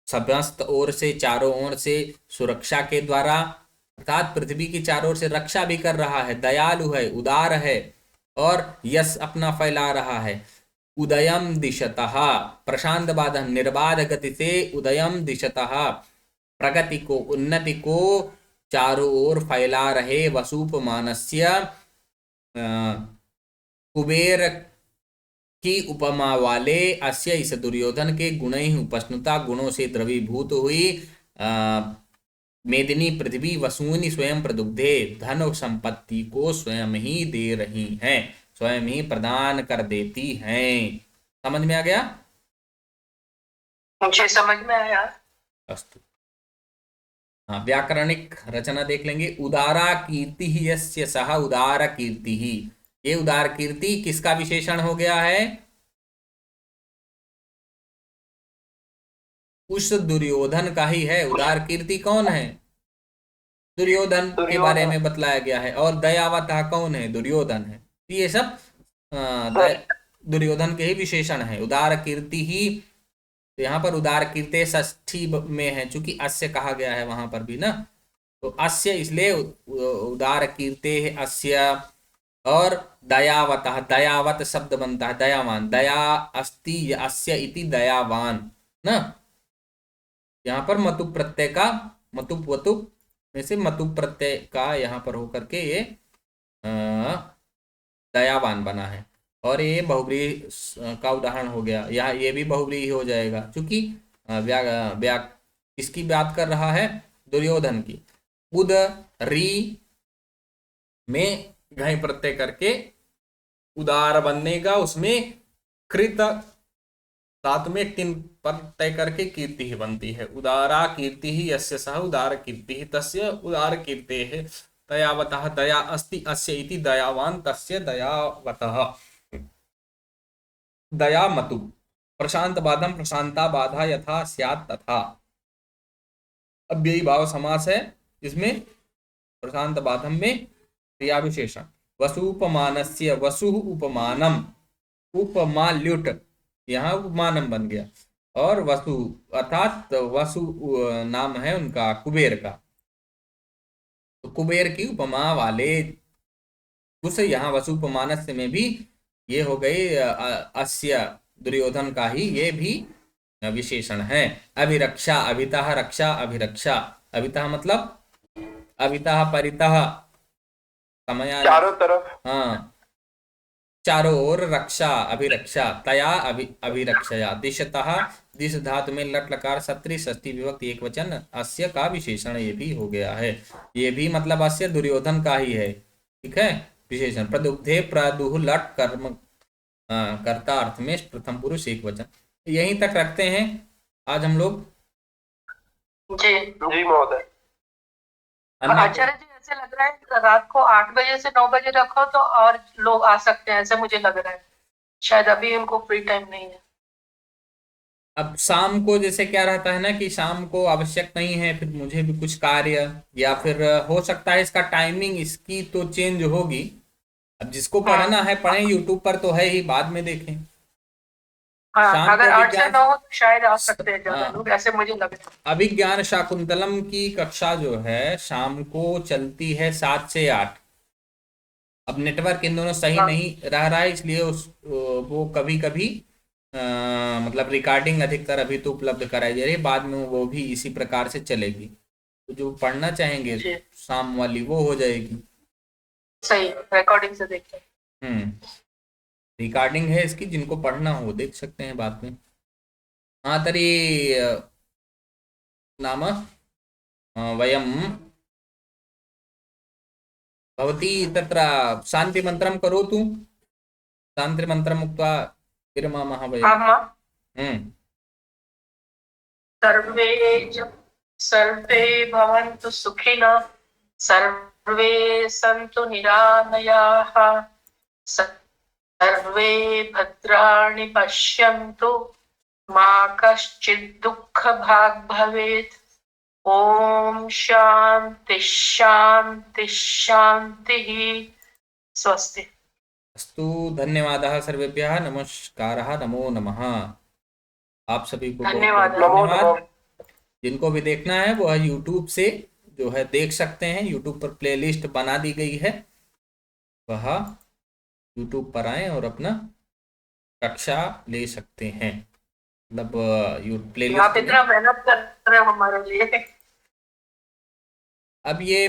समस्त ओर से, चारों ओर से, सुरक्षा के द्वारा, अर्थात पृथ्वी की चारों ओर से रक्षा भी कर रहा है, दयालु है, उदार है और यश अपना फैला रहा है। उदयम दिशतः, प्रशांत बाधन निर्बाध गति से, उदयम दिशतः प्रगति को, उन्नति को चारों ओर फैला रहे, वसुपमानस्य कुबेर की उपमा वाले, अस्य इस दुर्योधन के, गुणैः उपष्णुता गुणों से द्रवीभूत हुई, मेदिनी पृथ्वी, वसूनि स्वयं प्रदुग्धे, धन और संपत्ति को स्वयं ही दे रही हैं, स्वयं ही प्रदान कर देती हैं। समझ में आ गया? मुझे समझ में आया। अस्तु। हाँ, व्याकरणिक रचना देख लेंगे। उदारा कीर्ति ही यस्य सह उदार कीर्ति ही, ये उदार कीर्ति किसका विशेषण हो गया है? उस दुर्योधन का ही है। उदार कीर्ति कौन है? दुर्योधन के बारे में बतलाया गया है। और दयावता कौन है? दुर्योधन है। ये सब दुर्योधन के ही विशेषण है। उदार कीर्ति ही, तो यहाँ पर उदार कीर्ते षष्ठी में है, चूंकि अस्य कहा गया है वहां पर भी ना, तो अस्य इसलिए उदार कीर्ते है अस्य। और दयावतः, दयावत शब्द बनता है दयावान, दया अस्ति अस्य इति दयावान ना। यहाँ पर मतु प्रत्यय का, मतुप वतुप में से मतु प्रत्यय का यहाँ पर होकर के ये दयावान बना है। और ये बहुव्रीहि का उदाहरण हो गया। यहाँ ये भी बहुव्रीहि हो जाएगा, क्योंकि इसकी बात कर रहा है दुर्योधन की। उद री में घय प्रत्यय करके उदार बनने का, उसमें कृत साथ में टिन प्रत्यय करके कीर्ति ही बनती है। उदारा कीर्ति ही यस्य सह उदार कीर्ति ही तस्य उदार कीर्ते है। दयावतः दया अस्ति अस्य इति दयावान तस्य दयावतः। दया मतु प्रशांत बाधम प्रशांता बाधा यथा स्यात् तथा। अव्ययी भाव समास है, जिसमें प्रशांत बाधम में क्रिया विशेषण। वसुपमानस्य, वसु उपमानम, उपमा ल्युट, यहाँ उपमानम बन गया। और वसु अर्थात वसु नाम है उनका कुबेर का, तो कुबेर की उपमा वाले, उस यहाँ वसुपमानस्य में भी ये हो गई अस्य दुर्योधन का ही ये भी विशेषण है। अभिरक्षा, अभितः रक्षा, अभिरक्षा, अभितः मतलब अभितः परितः, समय चारों तरफ, हाँ, चारों ओर रक्षा, अभिरक्षा, तया अभिरक्षया। दिशतः, दिश धातु में लट लकार सत्री षष्ठी विभक्ति एक वचन, अस्य का विशेषण ये भी हो गया है। ये भी मतलब अस्य दुर्योधन का ही है, ठीक है, विशेषण। प्रदुग्धे प्रदुह लट कर्म कर्ता अर्थ में प्रथम पुरुष एक वचन। यहीं तक रखते हैं आज हम लोग। जी जी महोदय। आचार्य जी, ऐसे लग रहा है रात को 8 बजे से 9 बजे रखो तो और लोग आ सकते हैं, ऐसे मुझे लग रहा है। शायद अभी उनको फ्री टाइम नहीं है। अब शाम को जैसे क्या रहता है ना कि शाम को आवश्यक नहीं है, फिर मुझे भी कुछ कार्य, या फिर हो सकता है इसका टाइमिंग इसकी तो चेंज होगी। अब जिसको पढ़ना है पढ़ें, यूट्यूब पर तो है ही, बाद में देखें। हाँ, अगर 8 से 9 हो तो शायद आ सकते हैं ज्यादा लोग, ऐसे मुझे लग रहा है। अभिज्ञान शाकुंतलम की कक्षा जो है शाम को चलती है 7 से 8, अब नेटवर्क इन दोनों सही हाँ। नहीं रह रहा है, इसलिए वो कभी कभी मतलब रिकॉर्डिंग अधिकतर अभी तो उपलब्ध कराई जा रही है, बाद में वो भी इसी प्रकार से चलेगी। तो जो पढ़ना चाहेंगे जी शाम वाली वो हो जाएगी। सही, रिकॉर्डिंग से देखते हम्म, रिकॉर्डिंग है इसकी, जिनको पढ़ना हो देख सकते हैं बाद में। हाँ तरी नाम वयं भवती तत्र शान्तिमन्त्रं करोतु, शान्तिमन्त्रम् उक्त्वा विरमामः वयम्। हाँ हाँ। हम्म, सर्वे भवन्तु सुखिनः, सर्वे सन्तु निरामयाः, सर्वे भद्राणि पश्यन्तु, मा कश्चित् दुःखभाग् भवेत्। ओम शांति शांति शांतिः। स्वस्ति। अस्तु, धन्यवादः सर्वेभ्यः, नमस्कारः, नमो नमः। आप सभी को बहुत धन्यवाद। बहुत नमो धन्यवाद। नमः। जिनको भी देखना है वो यूट्यूब से जो है देख सकते हैं, यूट्यूब पर प्लेलिस्ट बना दी गई है, वह यूट्यूब पर आए और अपना कक्षा ले सकते हैं। मतलब आप प्लेलिस्ट में इतना मेहनत कर रहे हो हमारे लिए। अब ये